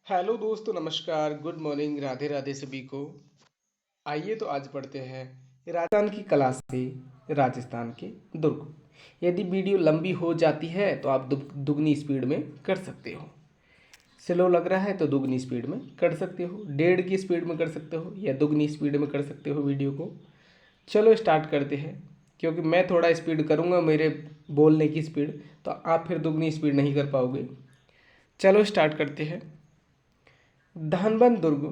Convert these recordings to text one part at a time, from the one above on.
Hello दोस्तों, नमस्कार, good morning, Radhe Radhe सभी को। आइए तो आज पढ़ते हैं राजस्थान की कला से राजस्थान के दुर्ग। यदि वीडियो लंबी हो जाती है तो आप दुगनी स्पीड में कर सकते हो। स्लो लग रहा है तो दुगनी स्पीड में कर सकते हो, 1.5 की स्पीड में कर सकते हो या दुगनी स्पीड में कर सकते हो वीडियो को। चलो स्टार्ट करते हैं। क्योंकि मैं थोड़ा स्पीड करूँगा, मेरे बोलने की स्पीड, तो आप फिर दुगनी स्पीड नहीं कर पाओगे। चलो स्टार्ट करते हैं। धानबंद दुर्ग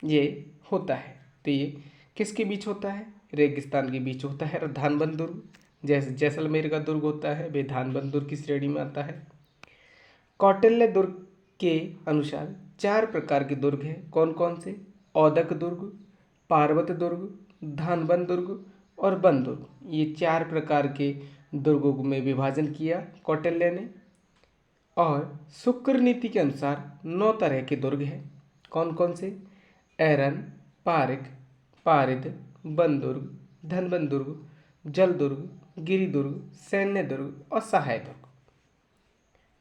ये होता है, तो ये किसके बीच होता है? रेगिस्तान के बीच होता है। और धानबंद दुर्ग जैसे जैसलमेर का दुर्ग होता है, वे धानबंद दुर्ग की श्रेणी में आता है। कौटिल्य दुर्ग के अनुसार 4 प्रकार के दुर्ग हैं। कौन कौन से? औदक दुर्ग, पार्वत दुर्ग, धानबंद दुर्ग और बंद दुर्ग। ये 4 प्रकार के दुर्गों में विभाजन किया कौटिल्य ने। और शुक्र नीति के अनुसार 9 तरह के दुर्ग हैं। कौन कौन से? ऐरन, पारिक, पारिद, बन दुर्ग, धनबन दुर्ग, जल दुर्ग, गिरि दुर्ग, सैन्य दुर्ग और सहाय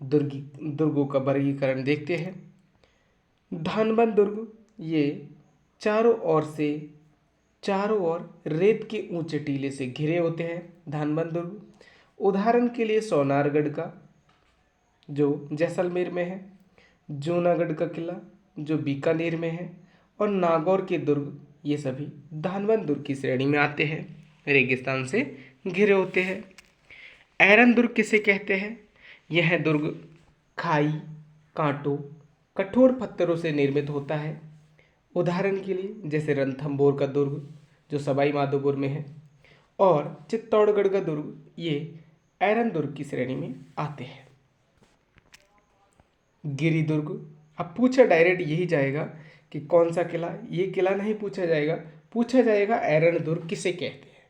दुर्ग। दुर्गों का वर्गीकरण देखते हैं। धानबन दुर्ग ये चारों ओर रेत के ऊंचे टीले से घिरे होते हैं। धानबन दुर्ग उदाहरण के लिए सोनारगढ़ का, जो जैसलमेर में है, जूनागढ़ का किला जो बीकानेर में है, और नागौर के दुर्ग, ये सभी धानबंद दुर्ग की श्रेणी में आते हैं। रेगिस्तान से घिरे होते हैं। ऐरन दुर्ग किसे कहते हैं? यह दुर्ग खाई, कांटों, कठोर पत्थरों से निर्मित होता है। उदाहरण के लिए जैसे रणथंभौर का दुर्ग जो सवाई माधोपुर में है, और चित्तौड़गढ़ का दुर्ग, ये ऐरन दुर्ग की श्रेणी में आते हैं। गिरि दुर्ग, अब पूछा डायरेक्ट यही जाएगा कि कौन सा किला। ये किला नहीं पूछा जाएगा, पूछा जाएगा ऐरन दुर्ग किसे कहते हैं।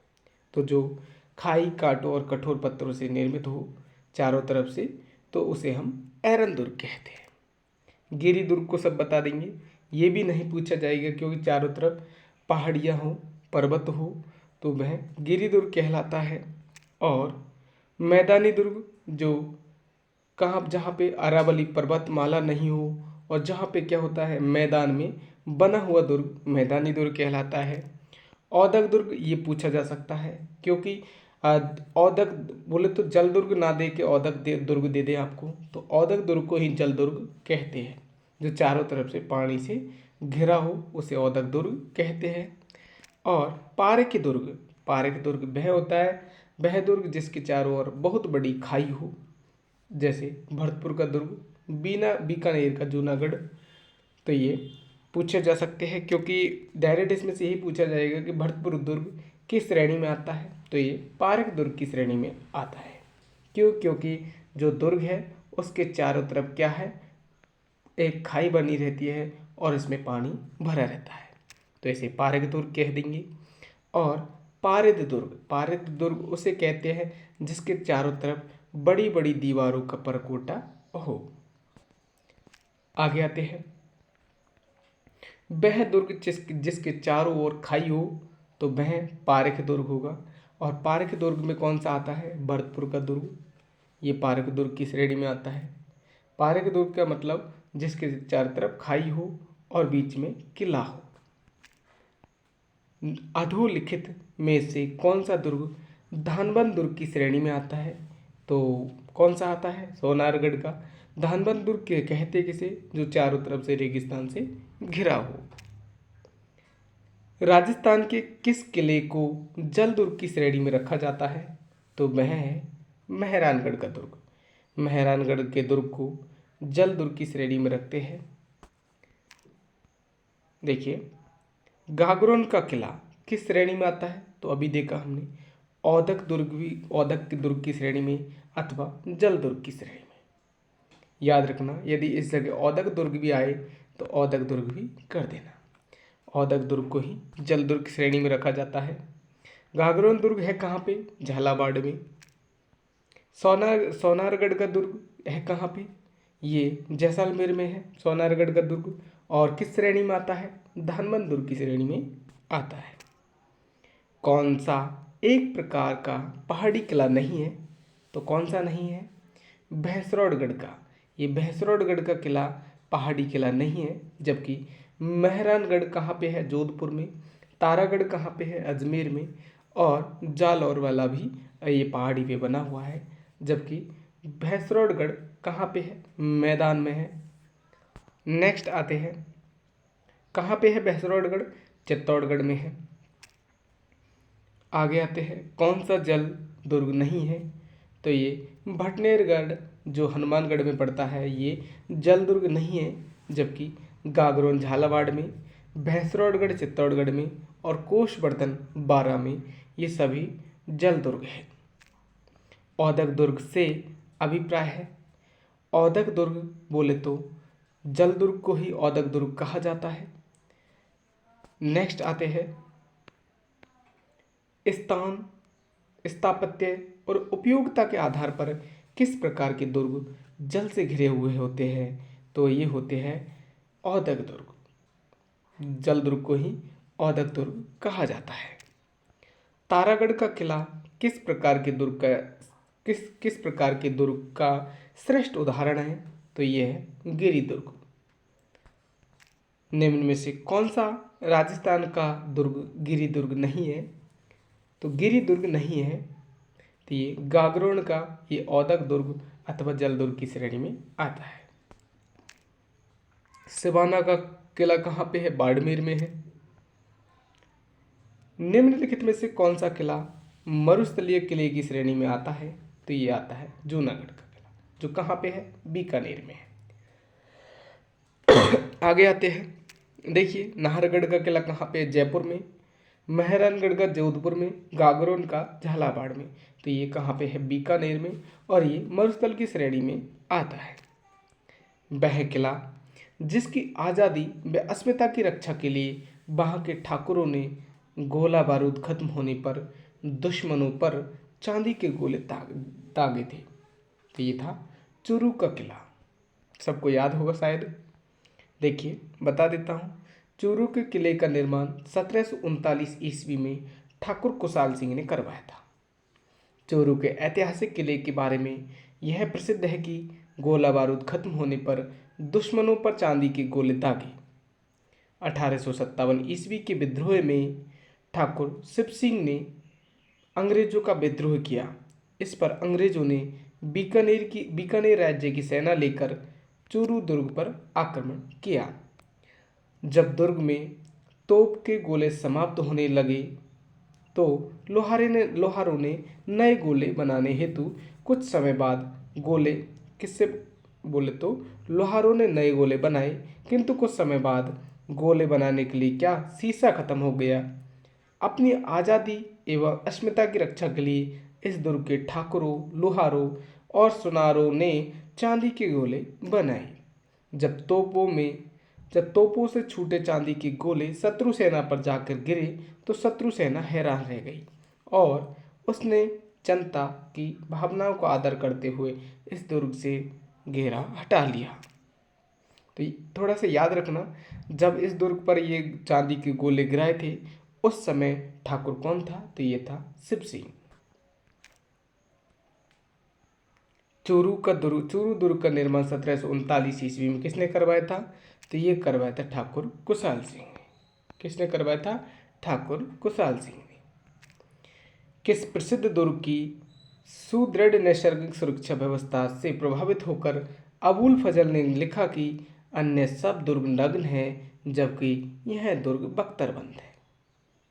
तो जो खाई, कांटों और कठोर पत्थरों से निर्मित हो चारों तरफ से, तो उसे हम ऐरन दुर्ग कहते हैं। गिरि दुर्ग को सब बता देंगे, ये भी नहीं पूछा जाएगा क्योंकि चारों तरफ पहाड़ियाँ हो, पर्वत हो, तो वह गिरि दुर्ग कहलाता है। और मैदानी दुर्ग जो कहाँ, जहाँ पे अरावली पर्वतमाला नहीं हो और जहाँ पे क्या होता है, मैदान में बना हुआ दुर्ग मैदानी दुर्ग कहलाता है। औदक दुर्ग ये पूछा जा सकता है क्योंकि औदक बोले तो जल दुर्ग ना दे के औदक दुर्ग दे दे आपको, तो औदक दुर्ग को ही जल दुर्ग कहते हैं। जो चारों तरफ से पानी से घिरा हो उसे औदक दुर्ग कहते हैं। और पारक दुर्ग वह होता है, वह दुर्ग जिसके चारों ओर बहुत बड़ी खाई हो, जैसे भरतपुर का दुर्ग, बीकानेर का जूनागढ़। तो ये पूछे जा सकते हैं क्योंकि डायरेक्ट इसमें से यही पूछा जाएगा कि भरतपुर दुर्ग किस श्रेणी में आता है, तो ये पारक दुर्ग की श्रेणी में आता है। क्यों? क्योंकि जो दुर्ग है उसके चारों तरफ क्या है, एक खाई बनी रहती है और इसमें पानी भरा रहता है, तो इसे पारक दुर्ग कह देंगे। और पारिद दुर्ग उसे कहते हैं जिसके चारों तरफ बड़ी बड़ी दीवारों का परकोटा हो। आगे आते हैं। वह दुर्ग जिसके चारों ओर खाई हो, तो वह पारक दुर्ग होगा। और पारक दुर्ग में कौन सा आता है? भरतपुर का दुर्ग, ये पारक दुर्ग की श्रेणी में आता है। पारक दुर्ग का मतलब जिसके चारों तरफ खाई हो और बीच में किला हो। अधोलिखित में से कौन सा दुर्ग धानबंद दुर्ग की श्रेणी में आता है? तो कौन सा आता है? सोनारगढ़ का। धानबंद दुर्ग के कहते किसे? जो चारों तरफ से रेगिस्तान से घिरा हो। राजस्थान के किस किले को जल दुर्ग की श्रेणी में रखा जाता है? तो वह है मेहरानगढ़ का दुर्ग। मेहरानगढ़ के दुर्ग को जल दुर्ग की श्रेणी में रखते हैं। देखिए, गागरोन का किला किस श्रेणी में आता है? तो अभी देखा हमने, औदक के दुर्ग की श्रेणी में अथवा जल दुर्ग की श्रेणी में। याद रखना, यदि इस जगह औदक दुर्ग भी आए तो औदक दुर्ग भी कर देना। औदक दुर्ग को ही जल दुर्ग की श्रेणी में रखा जाता है। गागरोन दुर्ग है कहाँ पे? झालावाड़ में। सोनारगढ़ का दुर्ग है कहाँ पे? ये जैसलमेर में है सोनारगढ़ का दुर्ग। और किस श्रेणी में आता है? धानबंद दुर्ग की श्रेणी में आता है। कौन सा एक प्रकार का पहाड़ी किला नहीं है? तो कौन सा नहीं है? भैंसरौड़गढ़ का। ये भैंसरौड़गढ़ का किला पहाड़ी किला नहीं है, जबकि मेहरानगढ़ कहाँ पे है, जोधपुर में। तारागढ़ कहाँ पे है, अजमेर में। और जालौर वाला भी ये पहाड़ी पे बना हुआ है, जबकि भैंसरोडगढ़ कहाँ पे है, मैदान में है। नेक्स्ट आते हैं, कहाँ पे है भैंसरोडगढ़, चित्तौड़गढ़ में है। आगे आते हैं, कौन सा जल दुर्ग नहीं है, तो ये भटनेरगढ़ जो हनुमानगढ़ में पड़ता है ये जल दुर्ग नहीं है, जबकि गागरोन झालावाड़ में, भैंसरोडगढ़ चित्तौड़गढ़ में और कोषवर्धन बारा में ये सभी जल दुर्ग है। औदक दुर्ग से अभिप्राय है, औदक दुर्ग बोले तो जल दुर्ग को ही औदक दुर्ग कहा जाता है। नेक्स्ट आते हैं, स्थान, स्थापत्य और उपयोगिता के आधार पर किस प्रकार के दुर्ग जल से घिरे हुए होते हैं, तो ये होते हैं औदक दुर्ग। जल दुर्ग को ही औदक दुर्ग कहा जाता है। तारागढ़ का किला किस प्रकार के दुर्ग का किस प्रकार के दुर्ग का श्रेष्ठ उदाहरण है, तो ये है गिरि दुर्ग। निम्न में से कौन सा राजस्थान का दुर्ग गिरि दुर्ग नहीं है, तो गिरि दुर्ग नहीं है, तो ये गागरोन का ये औदक दुर्ग अथवा जल दुर्ग की श्रेणी में आता है। सिवाना का किला कहाँ पे है, बाड़मेर में है। निम्नलिखित में से कौन सा किला मरुस्थलीय किले की श्रेणी में आता है, तो ये आता है जूनागढ़ का किला, जो कहाँ पे है, बीकानेर में है। आगे आते हैं, देखिए नाहरगढ़ का किला कहाँ पे है, जयपुर में। मेहरानगढ़ का जोधपुर में, गागरोन का झालावाड़ में, तो ये कहाँ पे है, बीकानेर में, और ये मरुस्थल की श्रेणी में आता है। वह किला जिसकी आज़ादी व अस्मिता की रक्षा के लिए वहाँ के ठाकुरों ने गोला बारूद खत्म होने पर दुश्मनों पर चांदी के गोले दागे थे, तो ये था चूरू का किला। सबको याद होगा शायद। देखिए बता देता हूँ, चूरू के किले का निर्माण 1739 ईस्वी में ठाकुर कुशाल सिंह ने करवाया था। चूरू के ऐतिहासिक किले के बारे में यह प्रसिद्ध है कि गोला बारूद खत्म होने पर दुश्मनों पर चांदी के गोले दागे। 1857 ईस्वी के विद्रोह में ठाकुर शिव सिंह ने अंग्रेजों का विद्रोह किया। इस पर अंग्रेजों ने बीकानेर राज्य की सेना लेकर चूरू दुर्ग पर आक्रमण किया। जब दुर्ग में तोप के गोले समाप्त होने लगे तो लोहारों ने नए गोले बनाने हेतु कुछ समय बाद गोले किससे बोले तो लोहारों ने नए गोले बनाए, किंतु कुछ समय बाद गोले बनाने के लिए क्या शीशा खत्म हो गया। अपनी आज़ादी एवं अस्मिता की रक्षा के लिए इस दुर्ग के ठाकुरों, लोहारों और सुनारों ने चांदी के गोले बनाए। जब तोपों से छूटे चांदी के गोले शत्रु सेना पर जाकर गिरे तो शत्रु सेना हैरान रह गई और उसने जनता की भावनाओं को आदर करते हुए इस दुर्ग से घेरा हटा लिया। तो थोड़ा सा याद रखना, जब इस दुर्ग पर ये चांदी के गोले गिराए थे उस समय ठाकुर कौन था, तो ये था शिव सिंह। चूरू दुर्ग का निर्माण 1739 ईस्वी में किसने करवाया था, तो ये करवाया था ठाकुर कुशाल सिंह ने। किसने करवाया था, ठाकुर कुशाल सिंह ने। किस प्रसिद्ध दुर्ग की सुदृढ़ नैसर्गिक सुरक्षा व्यवस्था से प्रभावित होकर अबुल फजल ने लिखा कि अन्य सब दुर्ग नग्न हैं जबकि यह दुर्ग बख्तरबंद है,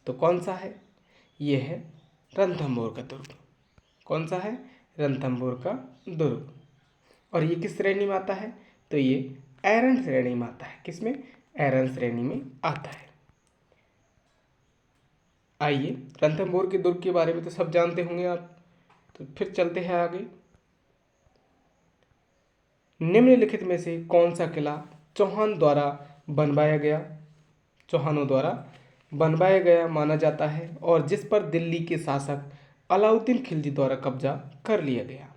तो कौन सा है, यह है रणथंभौर का दुर्ग। कौन सा है, रणथंभौर का दुर्ग। और ये किस श्रेणी में आता है, तो ये ऐरन श्रेणी में आता है। किसमें, ऐरन श्रेणी में आता है। आइए रणथंभौर के दुर्ग के बारे में तो सब जानते होंगे आप, तो फिर चलते हैं आगे। निम्नलिखित में से कौन सा किला चौहानों द्वारा बनवाया गया माना जाता है और जिस पर दिल्ली के शासक अलाउद्दीन खिलजी द्वारा कब्जा कर लिया गया,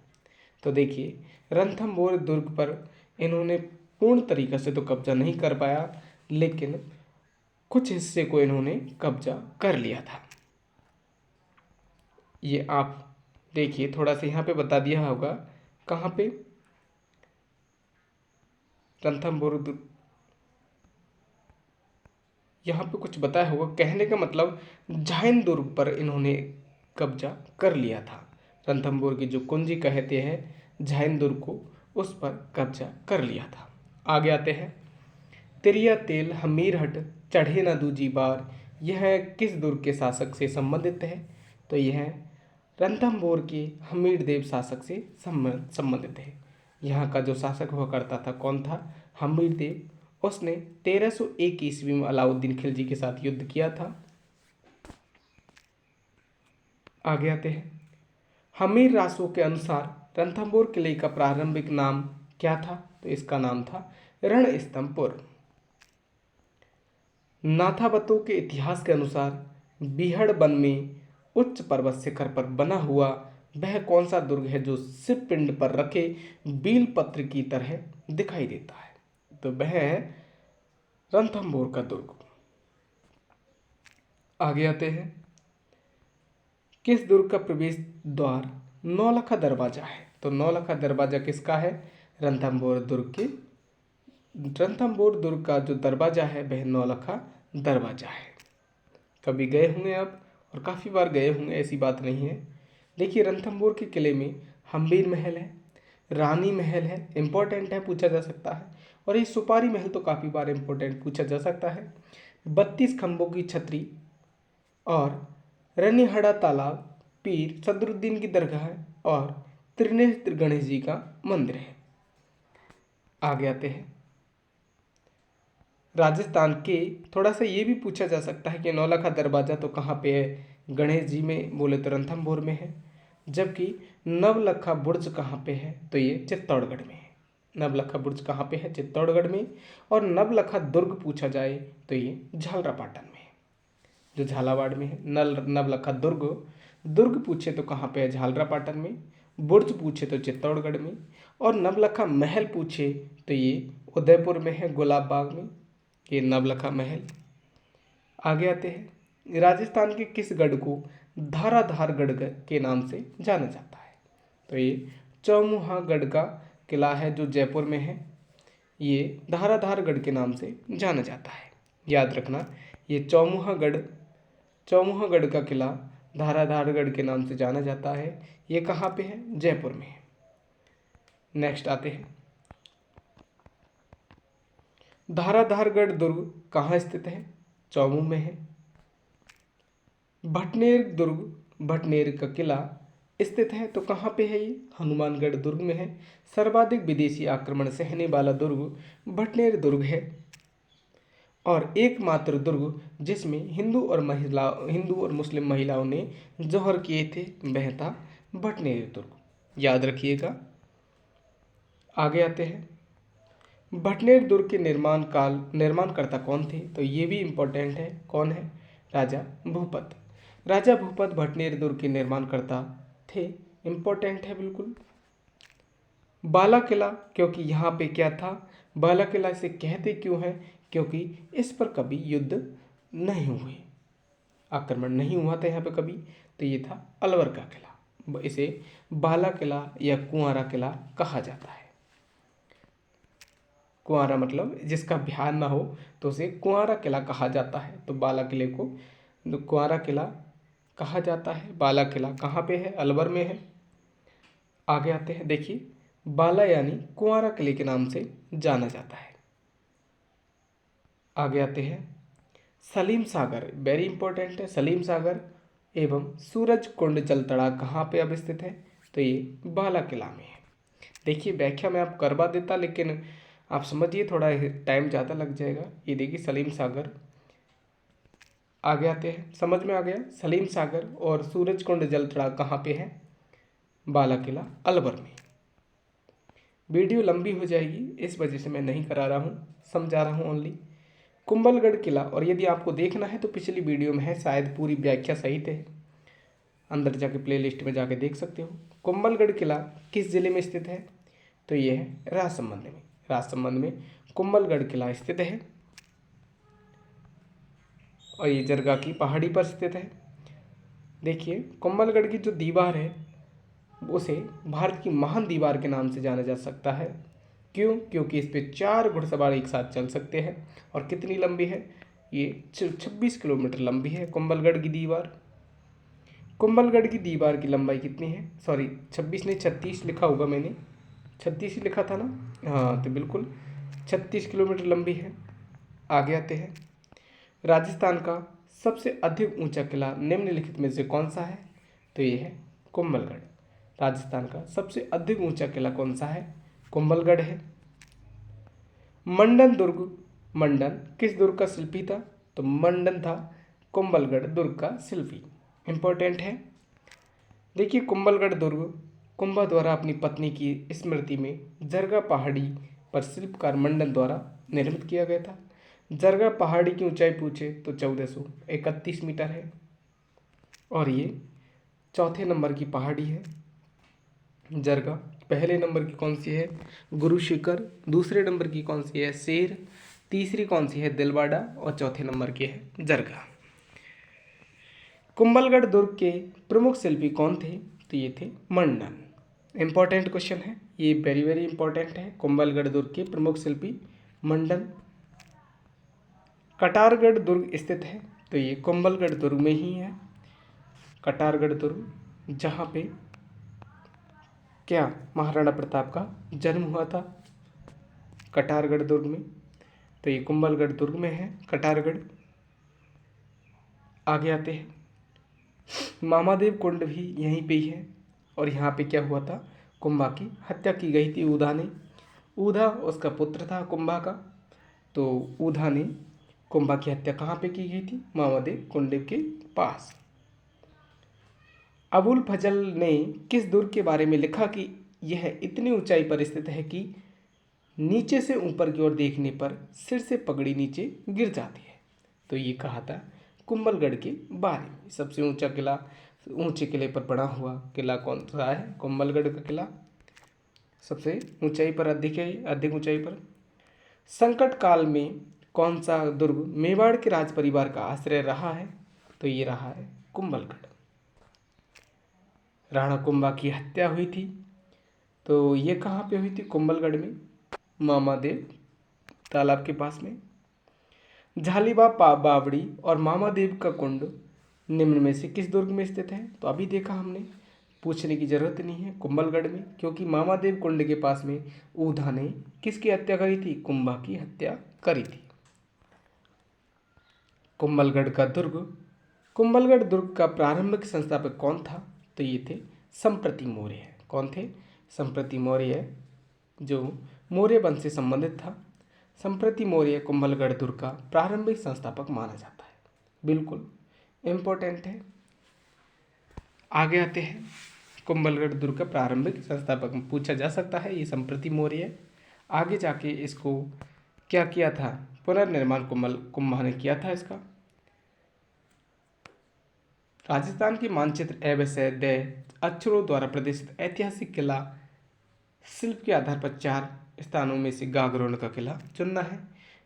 तो देखिए रणथंभौर दुर्ग पर इन्होंने पूर्ण तरीके से तो कब्जा नहीं कर पाया, लेकिन कुछ हिस्से को इन्होंने कब्जा कर लिया था। ये आप देखिए, थोड़ा सा यहाँ पे बता दिया होगा, कहाँ पे, रणथंभौर दुर्ग, यहाँ पे कुछ बताया होगा, कहने का मतलब झाइन दुर्ग पर इन्होंने कब्जा कर लिया था। रणथंभौर की जो कुंजी कहते हैं झाइन दुर्ग को, उस पर कब्जा कर लिया था। आगे आते हैं, तिरिया तेल हमीरहट चढ़े न दूजी बार, यह किस दुर्ग के शासक से संबंधित है? तो यह रणथंभौर के हमीरदेव शासक से संबंधित है। यहाँ का जो शासक हुआ करता था कौन था? हमीरदेव। उसने 1301 ईस्वी में अलाउद्दीन खिलजी के साथ युद्ध किया था। आगे आते हैं, हमीर रासो के अनुसार रणथंभौर किले का प्रारंभिक नाम क्या था? तो इसका नाम था रणस्तंभपुर। नाथावतों के इतिहास के अनुसार बीहड़ वन में उच्च पर्वत शिखर पर बना हुआ वह कौन सा दुर्ग है जो शिव पिंड पर रखे बील पत्र की तरह दिखाई देता है? तो वह है रणथंभौर का दुर्ग। आगे आते हैं, किस दुर्ग का प्रवेश द्वार नौलखा दरवाजा है? तो नौलखा दरवाजा किसका है? रणथंभौर दुर्ग के। रणथंभौर दुर्ग का जो दरवाजा है वह नौलखा दरवाजा है। कभी गए होंगे आप, और काफ़ी बार गए होंगे, ऐसी बात नहीं है। देखिए, रणथंभौर के किले में हम्बीर महल है, रानी महल है, इम्पोर्टेंट है, पूछा जा सकता है। और ये सुपारी महल तो काफ़ी बार इम्पोर्टेंट पूछा जा सकता है। 32 खंभों की छतरी और रनिहड़ा तालाब, पीर सदरुद्दीन की दरगाह और त्रिनेत्र गणेश जी का मंदिर है। आगे आते हैं, राजस्थान के थोड़ा सा ये भी पूछा जा सकता है कि नौलखा दरवाजा तो कहाँ पे है? गणेश जी में बोले तो रणथंभौर में है, जबकि नवलखा बुर्ज कहाँ पे है? तो ये चित्तौड़गढ़ में है। नवलखा बुर्ज कहाँ पे है? चित्तौड़गढ़ में। और नवलखा दुर्ग पूछा जाए तो ये झालरापाटन में है, जो झालावाड़ में है। नवलखा दुर्ग, दुर्ग पूछे तो कहाँ पे है? झालरापाटन में। बुर्ज पूछे तो चित्तौड़गढ़ में। और नवलखा महल पूछे तो ये उदयपुर में है, गुलाब बाग में, ये नवलखा महल। आगे आते हैं, राजस्थान के किस गढ़ को धाराधारगढ़ के नाम से जाना जाता है? तो ये चौमुहागढ़ का किला है जो जयपुर में है, ये धाराधारगढ़ के नाम से जाना जाता है। याद रखना, ये चौमुहागढ़ का किला धाराधारगढ़ के नाम से जाना जाता है। ये कहाँ पे है? जयपुर में है। नेक्स्ट आते हैं, धाराधारगढ़ दुर्ग कहाँ स्थित है? चौमू में है। भटनेर दुर्ग, भटनेर का किला स्थित है तो कहाँ पे है? ये हनुमानगढ़ दुर्ग में है। सर्वाधिक विदेशी आक्रमण सहने वाला दुर्ग भटनेर दुर्ग है। और एकमात्र दुर्ग जिसमें हिंदू और मुस्लिम महिलाओं ने जौहर किए थे वह था भटनेर दुर्ग। याद रखिएगा। आगे आते हैं, भटनेर दुर्ग के निर्माणकर्ता कौन थे? तो ये भी इम्पोर्टेंट है। कौन है? राजा भूपत। राजा भूपत भटनेर दुर्ग के निर्माणकर्ता थे। इम्पोर्टेंट है बिल्कुल। बाला किला, क्योंकि यहाँ पे क्या था? बाला किला इसे कहते क्यों है? क्योंकि इस पर कभी युद्ध नहीं हुए, आक्रमण नहीं हुआ था यहाँ पे कभी। तो ये था अलवर का किला, इसे बाला किला या कुंवारा किला कहा जाता है। कुंवारा मतलब जिसका ब्याह ना हो तो उसे कुंवारा किला कहा जाता है। तो बाला किले को कुंवारा किला कहा जाता है। बाला किला कहाँ पे है? अलवर में है। आगे आते हैं, देखिए, बाला यानी कुंवारा किले के नाम से जाना जाता है। आगे आते हैं, सलीम सागर, वेरी इंपॉर्टेंट है। सलीम सागर एवं सूरज कुंड जल तड़ाग कहाँ पे अब स्थित है? तो ये बाला किला में है। देखिए, व्याख्या में आप करवा देता, लेकिन आप समझिए थोड़ा टाइम ज़्यादा लग जाएगा। ये देखिए सलीम सागर। आगे आते हैं, समझ में आ गया। सलीम सागर और सूरज कुंड जल तड़ाग कहाँ पे है? बाला किला अलवर में। वीडियो लंबी हो जाएगी, इस वजह से मैं नहीं करा रहा हूँ, समझा रहा हूँ ओनली। कुंभलगढ़ किला, और यदि आपको देखना है तो पिछली वीडियो में है, शायद पूरी व्याख्या सहित है, अंदर जाके प्लेलिस्ट में जाके देख सकते हो। कुंभलगढ़ किला किस जिले में स्थित है? तो ये है राजसमंद में। राजसमंद में कुंभलगढ़ किला स्थित है और ये जरगा की पहाड़ी पर स्थित है। देखिए, कुंभलगढ़ की जो दीवार है उसे भारत की महान दीवार के नाम से जाना जा सकता है। क्यों? क्योंकि इस पे 4 घुड़सवार एक साथ चल सकते हैं। और कितनी लंबी है? ये 26 किलोमीटर लंबी है कुंभलगढ़ की दीवार। कुंभलगढ़ की दीवार की लंबाई कितनी है? सॉरी 26 नहीं 36 लिखा होगा मैंने, 36 ही लिखा था ना। हाँ तो बिल्कुल 36 किलोमीटर लंबी है। आगे आते हैं, राजस्थान का सबसे अधिक ऊंचा किला निम्नलिखित में से कौन सा है? तो ये है कुंभलगढ़। राजस्थान का सबसे अधिक ऊंचा किला कौन सा है? कुंभलगढ़ है। मंडन दुर्ग, मंडन किस दुर्ग का शिल्पी था? तो मंडन था कुंभलगढ़ दुर्ग का शिल्पी। इंपॉर्टेंट है। देखिए कुंभलगढ़ दुर्ग कुंभा द्वारा अपनी पत्नी की स्मृति में जरगा पहाड़ी पर शिल्पकार मंडन द्वारा निर्मित किया गया था। जरगा पहाड़ी की ऊंचाई पूछे तो 1431 मीटर है और ये चौथे नंबर की पहाड़ी है जरगा। पहले नंबर की कौन सी है? गुरु शिखर। दूसरे नंबर की कौन सी है? शेर। तीसरी कौन सी है? दिलवाड़ा। और चौथे नंबर की है जरगा। कुंभलगढ़ दुर्ग के प्रमुख शिल्पी कौन थे? तो ये थे मंडन। इंपॉर्टेंट क्वेश्चन है ये, वेरी वेरी इंपॉर्टेंट है। कुंभलगढ़ दुर्ग के प्रमुख शिल्पी मंडन। कटारगढ़ दुर्ग स्थित है तो ये कुंभलगढ़ दुर्ग में ही है। कटारगढ़ दुर्ग जहाँ पे क्या महाराणा प्रताप का जन्म हुआ था, कटारगढ़ दुर्ग में। तो ये कुंभलगढ़ दुर्ग में है कटारगढ़। आगे आते हैं, मामादेव कुंड भी यहीं पे ही है और यहाँ पे क्या हुआ था? कुंभा की हत्या की गई थी ऊधा ने। ऊधा उसका पुत्र था कुंभा का। तो ऊधा ने कुंभा की हत्या कहाँ पे की गई थी? मामादेव कुंड के पास। अबुल फजल ने किस दुर्ग के बारे में लिखा कि यह इतनी ऊंचाई पर स्थित है कि नीचे से ऊपर की ओर देखने पर सिर से पगड़ी नीचे गिर जाती है? तो ये कहा था कुंभलगढ़ के बारे में। सबसे ऊंचा किला, ऊंचे किले पर बना हुआ किला कौन सा है? कुंभलगढ़ का किला सबसे ऊंचाई पर अधिक है, अधिक ऊंचाई पर। संकट काल में कौन सा दुर्ग मेवाड़ के राज परिवार का आश्रय रहा है? तो ये रहा है कुंभलगढ़। राणा कुंभा की हत्या हुई थी तो ये कहाँ पे हुई थी? कुंभलगढ़ में, मामादेव तालाब के पास में। झालीबा बावड़ी और मामादेव का कुंड निम्न में से किस दुर्ग में स्थित है? तो अभी देखा हमने, पूछने की जरूरत नहीं है, कुंभलगढ़ में। क्योंकि मामादेव कुंड के पास में ऊधा ने किसकी हत्या करी थी? कुंभा की हत्या करी थी। कुंभलगढ़ का दुर्ग, कुंभलगढ़ दुर्ग का प्रारंभिक संस्थापक कौन था? तो ये थे संप्रति मौर्य। कौन थे? संप्रति मौर्य, जो मौर्य वंश से संबंधित था। संप्रति मौर्य कुंभलगढ़ दुर्ग का प्रारंभिक संस्थापक माना जाता है। बिल्कुल इम्पोर्टेंट है। आगे आते हैं, कुंभलगढ़ दुर्ग का प्रारंभिक संस्थापक पूछा जा सकता है, ये संप्रति मौर्य। आगे जाके इसको क्या किया था? पुनर्निर्माण कुंभा ने किया था इसका। राजस्थान के मानचित्र एवं अक्षरों द्वारा प्रदर्शित ऐतिहासिक किला शिल्प के आधार पर 4 स्थानों में से गागरोन का किला चुनना है।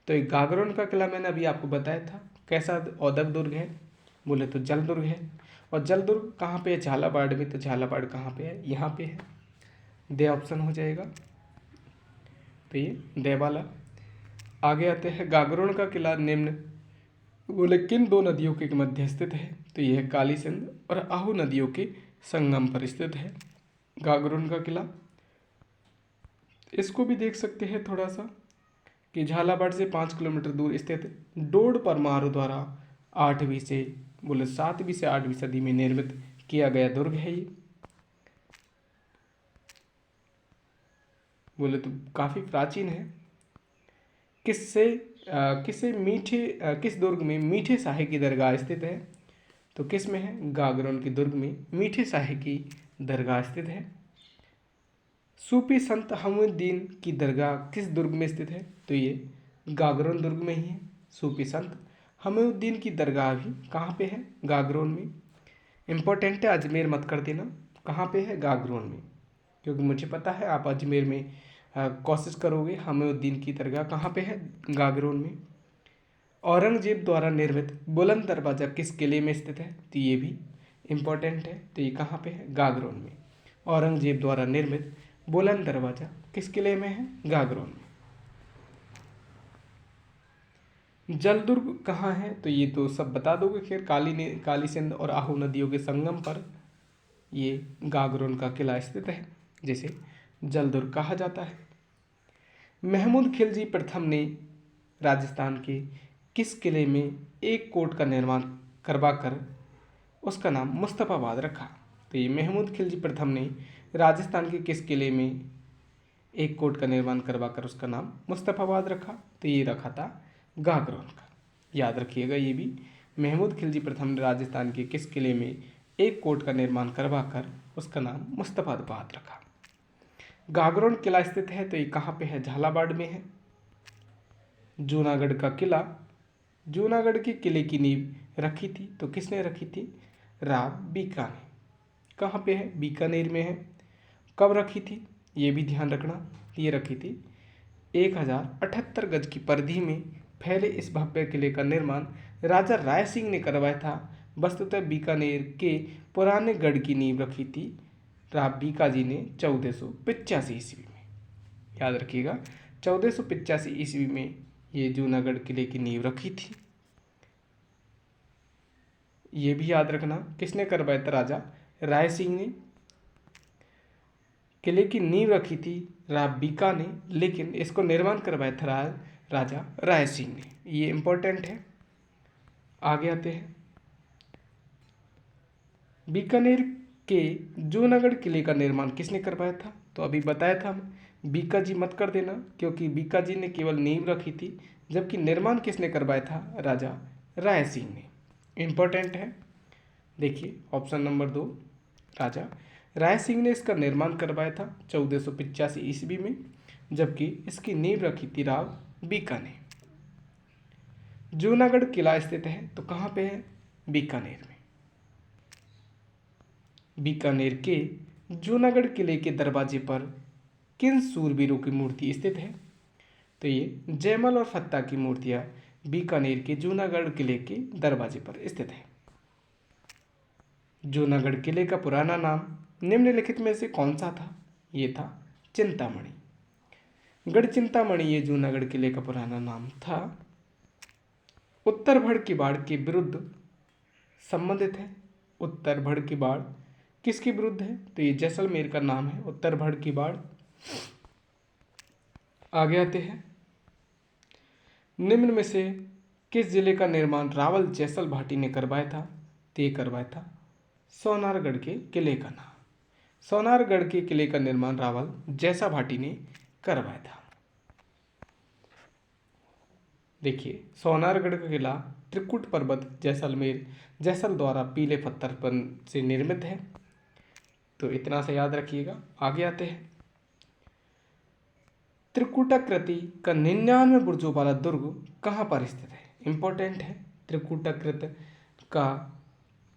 तो ये गागरोन का किला मैंने अभी आपको बताया था कैसा औदक दुर्ग है, बोले तो जल दुर्ग है। और जल दुर्ग कहाँ पे है? झालावाड़ में। तो झालावाड़ कहाँ पे है? यहाँ पे है। दे ऑप्शन हो जाएगा, तो ये दे वाला। आगे आते हैं, गागरोन का किला निम्न बोले किन 2 नदियों के मध्य स्थित है? तो यह है काली सिंध और आहू नदियों के संगम पर स्थित है गागरोन का किला। इसको भी देख सकते हैं थोड़ा सा कि झालावाड़ से 5 किलोमीटर दूर स्थित डोड परमार द्वारा 8वीं से बोले 7वीं से 8वीं सदी में निर्मित किया गया दुर्ग है ये। बोले तो काफ़ी प्राचीन है। किस दुर्ग में मीठे शाही की दरगाह स्थित है? तो किस में है? गागरोन के दुर्ग में मीठे शाही की दरगाह स्थित है। सूफी संत हमउद्दीन की दरगाह किस दुर्ग में स्थित है? तो ये गागरोन दुर्ग में ही है। सूफी संत हमउद्दीन की दरगाह भी कहाँ पे है? गागरोन में। इम्पोर्टेंट है, अजमेर मत कर देना। कहाँ पे है? गागरोन में, क्योंकि मुझे पता है आप अजमेर में कोशिश करोगे। हमउद्दीन की दरगाह कहाँ पे है? गागरोन में। औरंगजेब द्वारा निर्मित बुलंद दरवाज़ा किस किले में स्थित है? तो ये भी इम्पोर्टेंट है। तो ये कहाँ पे है? गागरोन में। औरंगजेब द्वारा निर्मित बुलंद दरवाज़ा किस किले में है? गागरोन में। जलदुर्ग कहाँ है? तो ये तो सब बता दोगे खैर, काली सिंध और आहू नदियों के संगम पर ये गागरोन का किला स्थित है, जिसे जलदुर्ग कहा जाता है। महमूद खिलजी प्रथम ने राजस्थान के किस किले में एक कोट का निर्माण करवाकर उसका नाम मुस्तफ़ाबाद रखा? तो ये महमूद खिलजी प्रथम ने राजस्थान के किस किले में एक कोट का निर्माण करवाकर उसका नाम मुस्तफ़ाबाद रखा? तो ये रखा था गागरोन का। याद रखिएगा ये भी, महमूद खिलजी प्रथम ने राजस्थान के किस किले में एक कोट का निर्माण करवाकर उसका नाम मुस्तफ़ाबाद रखा। गागरोन किला स्थित है तो ये कहाँ पे है? झालावाड़ में है। जूनागढ़ का किला, जूनागढ़ के किले की नींव रखी थी तो किसने रखी थी? राव बीका ने। कहाँ पे है? बीकानेर में है। कब रखी थी? ये भी ध्यान रखना, ये रखी थी 1078 गज की परिधि में फैले इस भव्य किले का निर्माण राजा राय सिंह ने करवाया था। वस्तुतः बीकानेर के पुराने गढ़ की नींव रखी थी राव बीका जी ने 1485 ईस्वी में। याद रखिएगा 1485 ईस्वी में ये जूनागढ़ किले की नींव रखी थी। ये भी याद रखना, किसने करवाया था? राजा राय सिंह ने। किले की नींव रखी थी राव बीका ने, लेकिन इसको निर्माण करवाया था राजा राय सिंह ने। ये इंपॉर्टेंट है। आगे आते हैं, बीकानेर के जूनागढ़ किले का निर्माण किसने करवाया था? तो अभी बताया था हम, बीका जी मत कर देना, क्योंकि बीका जी ने केवल नींव रखी थी, जबकि निर्माण किसने करवाया था? राजा राय सिंह ने। इम्पोर्टेंट है। देखिए ऑप्शन नंबर 2, राजा राय सिंह ने इसका निर्माण करवाया था 1485 ईस्वी में, जबकि इसकी नींव रखी थी राव बीका ने। जूनागढ़ किला स्थित है तो कहाँ पे है? बीकानेर में। बीकानेर के जूनागढ़ किले के दरवाजे पर किन सूरवीरों की मूर्ति स्थित है? तो ये जयमल और फत्ता की मूर्तियां बीकानेर के जूनागढ़ किले के दरवाजे पर स्थित है। जूनागढ़ किले का पुराना नाम निम्नलिखित में से कौन सा था? ये था चिंतामणि। गढ़ चिंतामणि ये जूनागढ़ किले का पुराना नाम था। उत्तर भड़ की बाढ़ के विरुद्ध संबंधित है। उत्तर भड़ की बाढ़ किसके विरुद्ध है? तो ये जैसलमेर का नाम है, उत्तर भड़ की बाढ़। आगे आते हैं, निम्न में से किस जिले का निर्माण रावल जैसल भाटी ने करवाया था? तो ये करवाया था सोनारगढ़ के किले का नाम। सोनारगढ़ के किले का निर्माण रावल जैसा भाटी ने करवाया था। देखिए सोनारगढ़ का किला त्रिकुट पर्वत जैसलमेर जैसल द्वारा पीले पत्थर पर से निर्मित है, तो इतना सा याद रखिएगा। आगे आते हैं, त्रिकुटाकृति का 99 बुर्जों वाला दुर्ग कहाँ पर स्थित है? इंपॉर्टेंट है।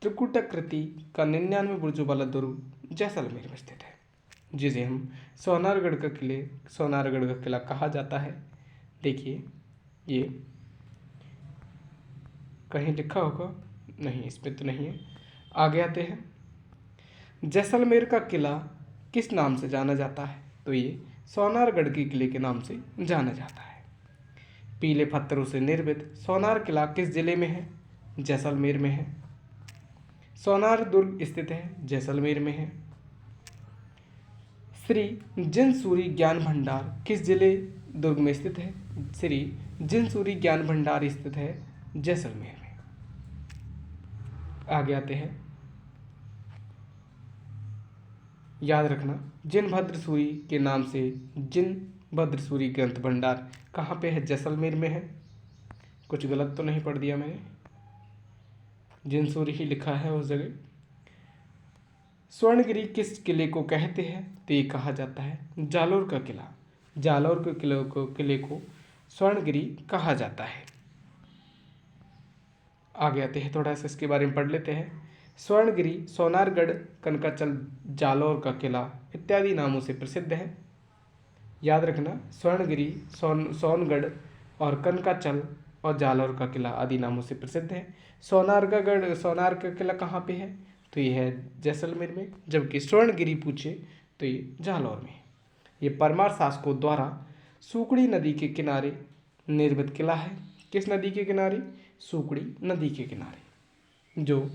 त्रिकुटाकृति का 99 बुर्जों वाला दुर्ग जैसलमेर में स्थित है, जिसे हम सोनारगढ़ का किला कहा जाता है। देखिए ये कहीं लिखा होगा, नहीं इसमें तो नहीं है। आगे आते हैं, जैसलमेर का किला किस नाम से जाना जाता है? तो ये सोनारगढ़ के किले के नाम से जाना जाता है। पीले पत्थरों से निर्मित सोनार किला किस जिले में है? जैसलमेर में है। सोनार दुर्ग स्थित है, जैसलमेर में है। श्री जिनसूरी ज्ञान भंडार किस जिले दुर्ग में स्थित है? श्री जिनसूरी ज्ञान भंडार स्थित है जैसलमेर में। आगे आते हैं, याद रखना जिनभद्र सूरी के नाम से जिनभद्र सूरी ग्रंथ भंडार कहाँ पे है? जैसलमेर में है। कुछ गलत तो नहीं पढ़ दिया मैंने, जिनसूरी ही लिखा है उस जगह। स्वर्णगिरी किस किले को कहते हैं? तो ये कहा जाता है जालोर का किला। जालोर के किले को स्वर्णगिरी कहा जाता है। आगे आते हैं, थोड़ा सा इसके बारे में पढ़ लेते हैं। स्वर्णगिरी, सोनारगढ़, कनकाचल, जालौर का किला इत्यादि नामों से प्रसिद्ध है। याद रखना स्वर्णगिरी, सोनगढ़ और कनकाचल और जालौर का किला आदि नामों से प्रसिद्ध है। सोनार का किला कहाँ पे है? तो ये है जैसलमेर में, जबकि स्वर्णगिरी पूछे तो ये जालौर में है। ये परमार शासकों द्वारा सुकड़ी नदी के किनारे निर्मित किला है। किस नदी के किनारे? सुकड़ी नदी के किनारे। जो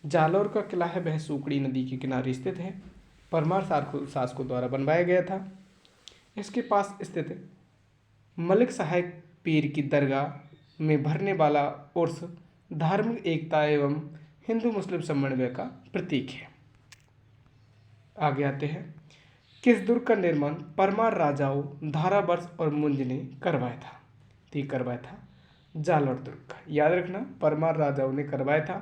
जालौर का किला है वह सुकड़ी नदी के किनारे स्थित है। परमार शासकों द्वारा बनवाया गया था। इसके पास स्थित मलिक साहेब पीर की दरगाह में भरने वाला उर्स धार्मिक एकता एवं हिंदू मुस्लिम समन्वय का प्रतीक है। आगे आते हैं, किस दुर्ग का निर्माण परमार राजाओं धारावर्ष और मुंज ने करवाया था? तो ये करवाया था जालौर दुर्ग का। याद रखना, परमार राजाओं ने करवाया था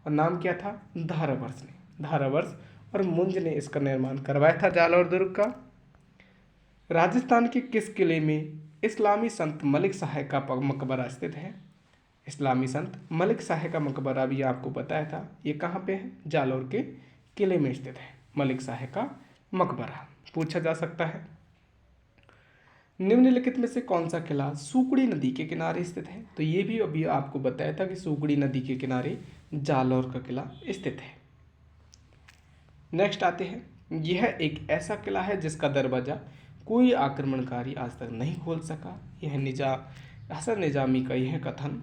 और नाम क्या था? धारावर्ष ने। धारावर्ष और मुंज ने इसका निर्माण करवाया था जालौर दुर्ग का। राजस्थान के किस किले में इस्लामी संत मलिक शाह का मकबरा स्थित है? इस्लामी संत मलिक शाह का मकबरा भी आपको बताया था। ये कहाँ पे है? जालौर के किले में स्थित है मलिक शाह का मकबरा। पूछा जा सकता है। निम्नलिखित में से कौन सा किला सुकड़ी नदी के किनारे स्थित है? तो ये भी अभी आपको बताया था कि सुकड़ी नदी के किनारे जालौर का किला स्थित है। नेक्स्ट आते हैं, यह एक ऐसा किला है जिसका दरवाजा कोई आक्रमणकारी आज तक नहीं खोल सका। यह हसन निजामी का यह कथन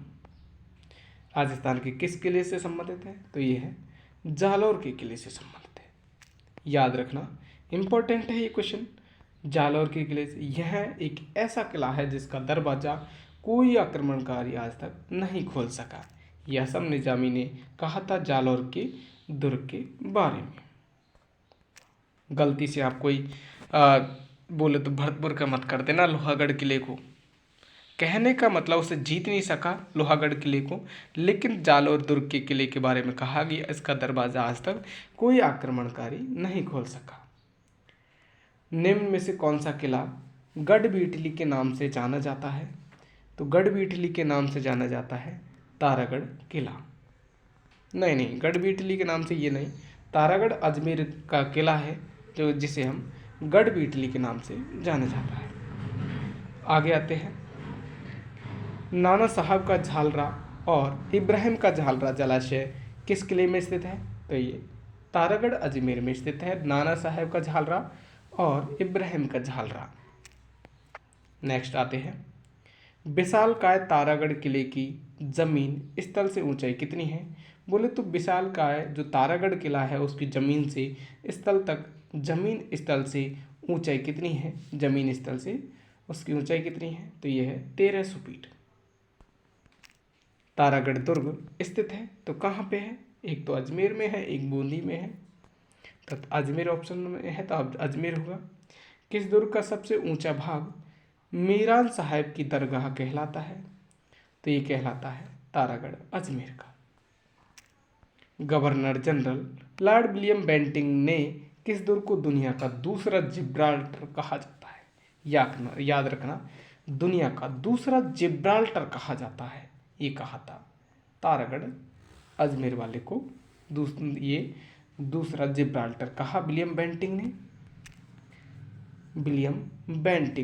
राजस्थान के किस किले से संबंधित है? तो यह है जालौर के किले से संबंधित है। याद रखना, इंपॉर्टेंट है ये क्वेश्चन। जालौर के किले से यह एक ऐसा किला है जिसका दरवाजा कोई आक्रमणकारी आज तक नहीं खोल सका। यह हसन निजामी ने कहा था जालौर के दुर्ग के बारे में। गलती से आप कोई बोले तो भरतपुर का मत कर देना लोहागढ़ किले को। कहने का मतलब उसे जीत नहीं सका लोहागढ़ किले को, लेकिन जालौर दुर्ग के किले के बारे में कहा गया इसका दरवाजा आज तक कोई आक्रमणकारी नहीं खोल सका। निम्न में से कौन सा किला गढ़बीटली के नाम से जाना जाता है? तो गढ़बीटली के नाम से जाना जाता है तारागढ़ किला। नहीं, गढ़बीटली के नाम से ये नहीं, तारागढ़ अजमेर का किला है जो जिसे हम गढ़बीटली के नाम से जाना जाता है। आगे आते हैं, नाना साहब का झालरा और इब्राहिम का झालरा जलाशय किस किले में स्थित है? तो ये तारागढ़ अजमेर में स्थित है नाना साहब का झालरा और इब्राहिम का झालरा। नेक्स्ट आते हैं, विशालकाय तारागढ़ किले की जमीन स्थल से ऊंचाई कितनी है? बोले तो विशालकाय जो तारागढ़ किला है उसकी जमीन से स्थल तक जमीन स्थल से ऊंचाई कितनी है? जमीन स्थल से उसकी ऊंचाई कितनी है? तो यह है 1300 फीट। तारागढ़ दुर्ग स्थित है तो कहाँ पे है? एक तो अजमेर में है, एक बूंदी में है। तो अजमेर ऑप्शन में है तो अब अजमेर होगा। किस दुर्ग का सबसे ऊंचा भाग मीरान साहब की दरगाह कहलाता है? तो ये कहलाता है तारागढ़ अजमेर का। Governor general Lord William Bentinck ने किस दुर्ग को दुनिया का दूसरा जिब्राल्टर कहा जाता है? याद रखना, दुनिया का दूसरा जिब्राल्टर कहा जाता है। ये कहा था तारागढ़ अजमेर वाले को ये दूसरा जिब्राल्टर कहा विलियम बेंटिंक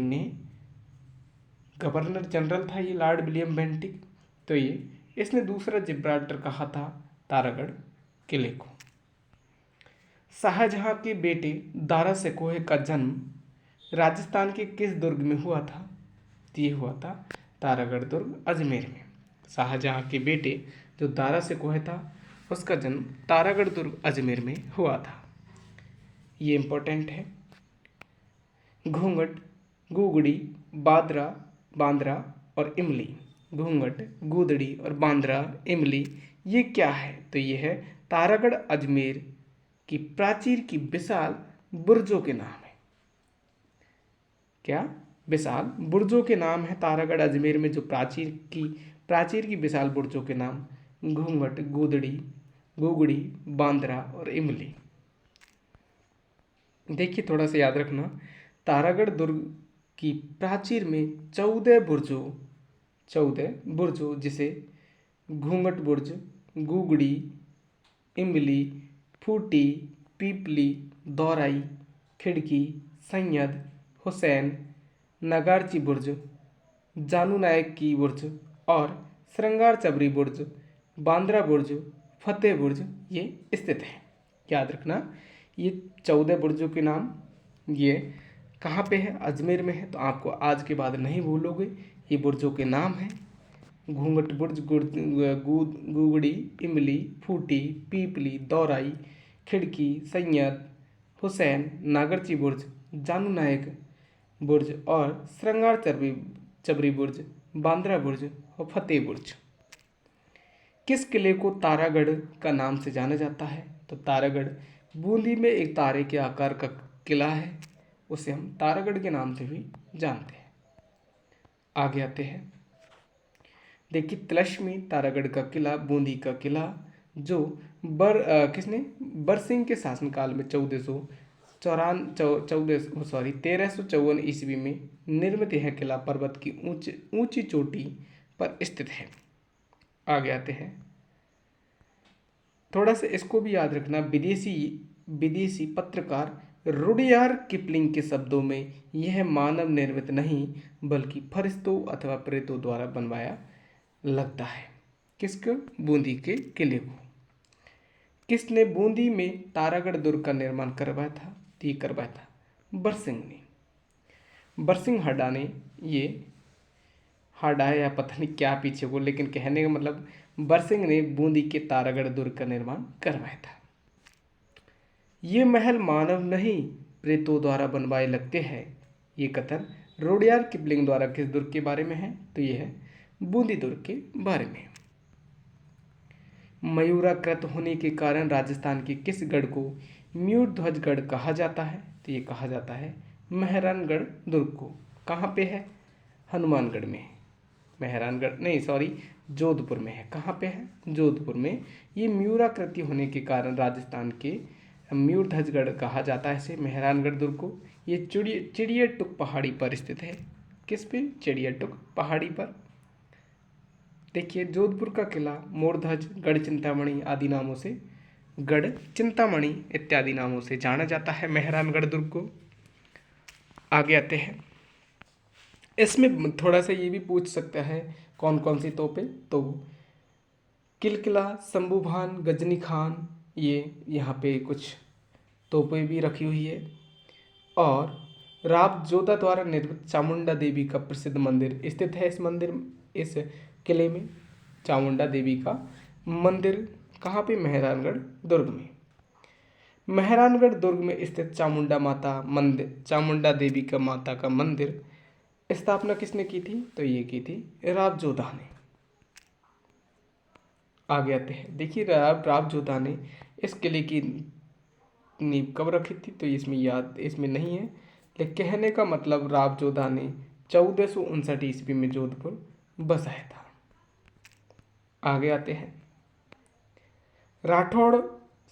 ने। गवर्नर जनरल था ये लॉर्ड विलियम बेंटिंक, तो ये इसने दूसरा जिब्राल्टर कहा था तारागढ़ किले को। शाहजहां के बेटे दारा सिकोह का जन्म राजस्थान के किस दुर्ग में हुआ था? ये हुआ था तारागढ़ दुर्ग अजमेर में। शाहजहां के बेटे जो दारा सिकोह था उसका जन्म तारागढ़ दुर्ग अजमेर में हुआ था। ये इंपॉर्टेंट है। घूंघट, गुगड़ी, बांद्रा और इमली। घूंघट, गुदड़ी और बांद्रा, इमली ये क्या है? तो ये है तारागढ़ अजमेर की प्राचीर की विशाल बुर्जों के नाम है। क्या? विशाल बुर्जों के नाम है तारागढ़ अजमेर में जो प्राचीर की विशाल बुर्जों के नाम घूंघट, गुगड़ी, बांद्रा और इमली। देखिए थोड़ा सा याद रखना, तारागढ़ दुर्ग की प्राचीर में 14 बुर्जों जिसे घूंघट बुर्ज, गुगड़ी, इमली, फूटी, पीपली, दौराई, खिड़की, सैयद, हुसैन, नगारची बुर्ज, जानू नायक की बुर्ज और श्रृंगार चबरी बुर्ज, बांद्रा बुर्ज, फतेह बुर्ज ये स्थित है। याद रखना, ये 14 बुर्जों के नाम ये कहाँ पे है? अजमेर में है। तो आपको आज के बाद नहीं भूलोगे, ये बुर्जों के नाम हैं। घूंघट बुर्ज, गुगड़ी, इमली, फूटी, पीपली, दौराई, खिड़की, सैयद हुसैन, नागरची बुर्ज, जानू नायक बुर्ज और श्रृंगार चबरी बुर्ज, बांद्रा बुर्ज और फतेह बुर्ज। किस किले को तारागढ़ का नाम से जाना जाता है? तो तारागढ़ बूंदी में एक तारे के आकार का किला है, उसे हम तारागढ़ के नाम से भी जानते हैं। आगे आते हैं, देखिए तिलस्मी तारागढ़ का किला, बूंदी का किला, जो किसने बरसिंह के शासनकाल में 1354 ईस्वी में निर्मित यह किला पर्वत की ऊंची चोटी पर स्थित है। आगे आते हैं, थोड़ा सा इसको भी याद रखना, विदेशी पत्रकार रुडयार्ड किपलिंग के शब्दों में यह मानव निर्मित नहीं बल्कि फरिश्तों अथवा प्रेतों द्वारा बनवाया लगता है। किसको? बूंदी के किले को। किसने बूंदी में तारागढ़ दुर्ग का निर्माण करवाया था? तो ये करवाया था बरसिंह ने। बरसिंह हड्डा ने ये हड्डाया या पता नहीं क्या पीछे को, लेकिन कहने का मतलब बरसिंह ने बूंदी के तारागढ़ दुर्ग का निर्माण करवाया था। ये महल मानव नहीं प्रेतों द्वारा बनवाए लगते हैं, ये कथन रुडयार्ड किपलिंग द्वारा किस दुर्ग के बारे में है? तो ये है बूंदी दुर्ग के बारे में। मयूराकृत होने के कारण राजस्थान के किस गढ़ को म्यूरध्वज गढ़ कहा जाता है? तो ये कहा जाता है मेहरानगढ़ दुर्ग को। कहाँ पे है? हनुमानगढ़ में। मेहरानगढ़ नहीं, सॉरी, जोधपुर में है। कहाँ पे है? जोधपुर में। ये म्यूराकृति होने के कारण राजस्थान के म्यूरध्वजगढ़ कहा जाता है इसे, मेहरानगढ़ दुर्ग को। ये चिड़ियाटुक पहाड़ी पर स्थित है। किस पे? चिड़ियाटुक पहाड़ी पर। देखिए जोधपुर का किला मोरध्वज, गढ़ चिंतामणि आदि नामों से, गढ़ चिंतामणि इत्यादि नामों से जाना जाता है मेहरानगढ़ दुर्ग को। आगे आते हैं, इसमें थोड़ा सा ये भी पूछ सकता है कौन कौन सी तोपें, तो किलकिला, शंभूभान, गजनी खान, ये यहाँ पे कुछ तोपें भी रखी हुई है। और राव जोधा द्वारा निर्मित चामुंडा देवी का प्रसिद्ध मंदिर स्थित है इस किले में। चामुंडा देवी का मंदिर कहाँ पे? मेहरानगढ़ दुर्ग में। मेहरानगढ़ दुर्ग में स्थित चामुंडा देवी का माता का मंदिर स्थापना किसने की थी? तो ये की थी राव जोधा ने। आगे आते हैं, देखिए राव जोधा ने इस किले की नींव कब रखी थी? तो इसमें नहीं है, लेकिन कहने का मतलब राव जोधा ने 1459 ईस्वी में जोधपुर बसाया था। आगे आते हैं, राठौड़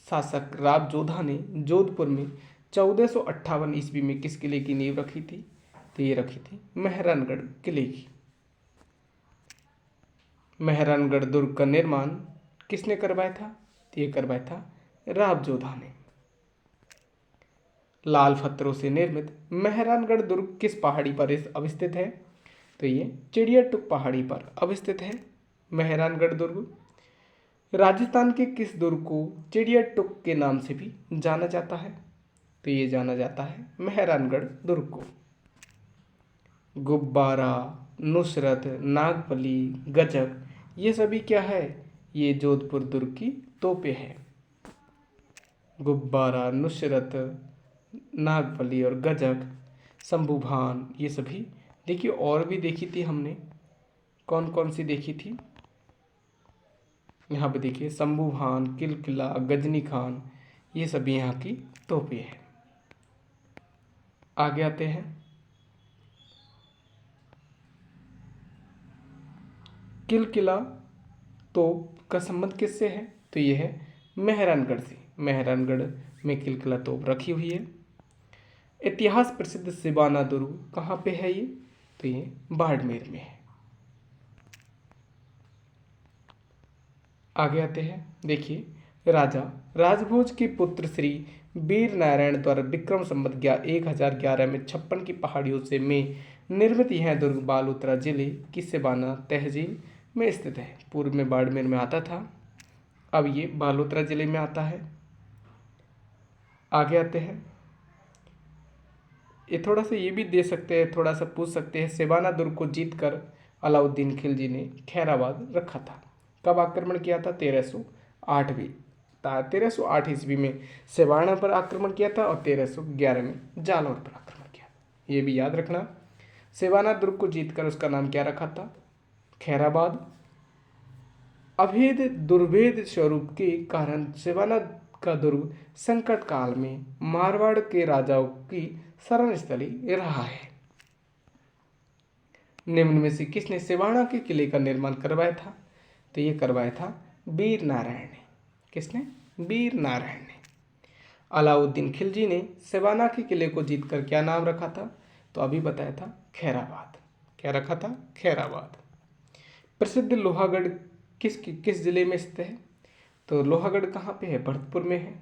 शासक राव जोधा ने जोधपुर में 1458 ईस्वी में किस किले की नींव रखी थी? तो ये रखी थी मेहरानगढ़ किले की। मेहरानगढ़ दुर्ग का निर्माण किसने करवाया था? तो ये करवाया था राव जोधा ने। लाल पत्थरों से निर्मित मेहरानगढ़ दुर्ग किस पहाड़ी पर अवस्थित है? तो ये चिड़ियाटुक पहाड़ी पर अवस्थित है मेहरानगढ़ दुर्ग। राजस्थान के किस दुर्ग को चिड़ियाटुक के नाम से भी जाना जाता है? तो ये जाना जाता है मेहरानगढ़ दुर्ग को। गुब्बारा, नुसरत, नागफली, गजक, ये सभी क्या है? ये जोधपुर दुर्ग की तोपें हैं। गुब्बारा, नुसरत, नागफली और गजक, शंभूभान, ये सभी देखिए। और भी देखी थी हमने, कौन कौन सी देखी थी? यहाँ पे देखिए शंभूभान, किलकिला, गजनी खान, ये सभी यहाँ की तोपें हैं। आगे आते हैं, किलकिला तोप का संबंध किससे है? तो ये है मेहरानगढ़ से। मेहरानगढ़ में किलकिला तोप रखी हुई है। इतिहास प्रसिद्ध सिबाना दुर्ग कहाँ पे है ये? तो ये बाड़मेर में है। आगे आते हैं, देखिए राजा राजभोज के पुत्र श्री वीर नारायण द्वारा विक्रम संवत 1011 में 56 की पहाड़ियों से में निर्मित यह दुर्ग बालोतरा जिले की सिबाना तहसील में स्थित है। पूर्व में बाड़मेर में आता था, अब ये बालोतरा जिले में आता है। आगे आते हैं, ये थोड़ा सा ये भी दे सकते हैं, थोड़ा सा पूछ सकते हैं। सेवाना दुर्ग को जीत कर अलाउद्दीन खिलजी ने खैराबाद रखा था। कब आक्रमण किया था? 1308 ईस्वी में सेवाना पर आक्रमण किया था और 1311 में जालौर पर आक्रमण किया था। ये भी याद रखना। सेवाना दुर्ग को जीतकर उसका नाम क्या रखा था? खैराबाद। अभेद दुर्भेद स्वरूप के कारण सेवाना का दुर्ग संकट काल में मारवाड़ के राजाओं की शरण स्थली रहा है। निम्न में से किसने सेवाना के किले का निर्माण करवाया था? तो ये करवाया था वीर नारायण ने। किसने? वीर नारायण ने। अलाउद्दीन खिलजी ने सेवाना के किले को जीतकर क्या नाम रखा था? तो अभी बताया था खैराबाद। क्या रखा था? खैराबाद। प्रसिद्ध लोहागढ़ किस जिले में स्थित है? तो लोहागढ़ कहाँ पे है? भरतपुर में है।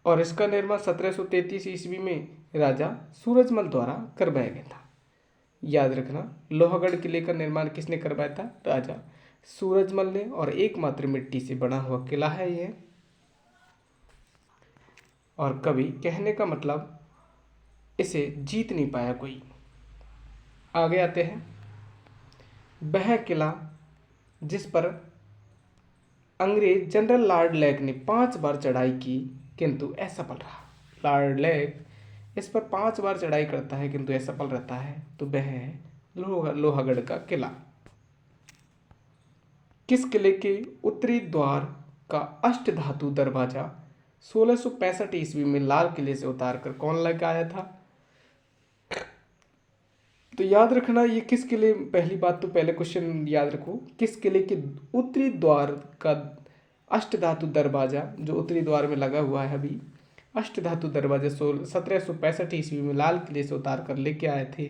और इसका निर्माण 1733 ईस्वी में राजा सूरजमल द्वारा करवाया गया था। याद रखना, लोहागढ़ किले का निर्माण किसने करवाया था? राजा सूरजमल ने। और एकमात्र मिट्टी से बना हुआ किला है ये। और कभी कहने का मतलब इसे जीत नहीं पाया कोई। आगे आते हैं। वह किला जिस पर अंग्रेज जनरल लॉर्ड लेक ने 5 बार चढ़ाई की किंतु असफल रहा। लॉर्ड लेक इस पर 5 बार चढ़ाई करता है किंतु असफल रहता है, तो वह है लोहागढ़ का किला। किस किले के उत्तरी द्वार का अष्टधातु दरवाजा 1665 ईस्वी में लाल किले से उतारकर कौन लेकर आया था? तो याद रखना ये किस किले, पहली बात तो पहले क्वेश्चन याद रखो, किस किले के उत्तरी द्वार का अष्टधातु दरवाजा जो उत्तरी द्वार में लगा हुआ है अभी, अष्टधातु दरवाजा 1765 ईस्वी में लाल किले से उतार कर लेके आए थे।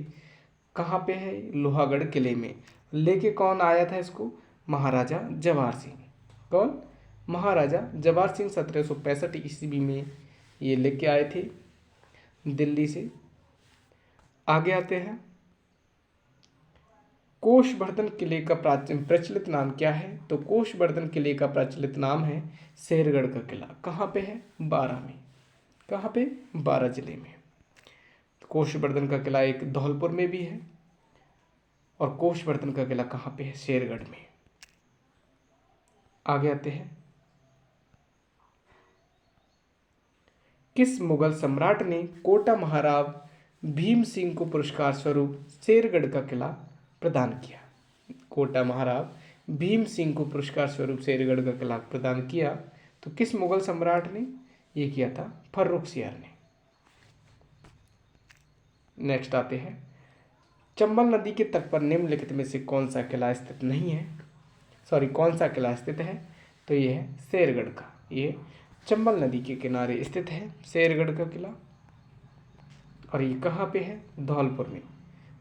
कहाँ पे है? लोहागढ़ किले में। लेके कौन आया था इसको? महाराजा जवाहर सिंह। कौन? महाराजा जवाहर सिंह 1765 ईस्वी में ये लेके आए थे दिल्ली से। आगे आते हैं। कोषवर्धन किले का प्राचीन प्रचलित नाम क्या है? तो कोषवर्धन किले का प्रचलित नाम है शेरगढ़ का किला। कहाँ पे है? 12 में। कहाँ पे? 12 जिले में। कोषवर्धन का किला एक धौलपुर में भी है और कोषवर्धन का किला कहाँ पे है? शेरगढ़ में। आगे आते हैं। किस मुगल सम्राट ने कोटा महाराव भीम सिंह को पुरस्कार स्वरूप शेरगढ़ का किला प्रदान किया? कोटा महाराव भीम सिंह को पुरस्कार स्वरूप शेरगढ़ का किला प्रदान किया, तो किस मुगल सम्राट ने ये किया था? फर्रुखसियार ने। नेक्स्ट आते हैं। चंबल नदी के तट पर निम्नलिखित में से कौन सा किला स्थित नहीं है? कौन सा किला स्थित है? तो ये है शेरगढ़ का। ये चंबल नदी के किनारे स्थित है शेरगढ़ का किला। और ये कहाँ पे है? धौलपुर में।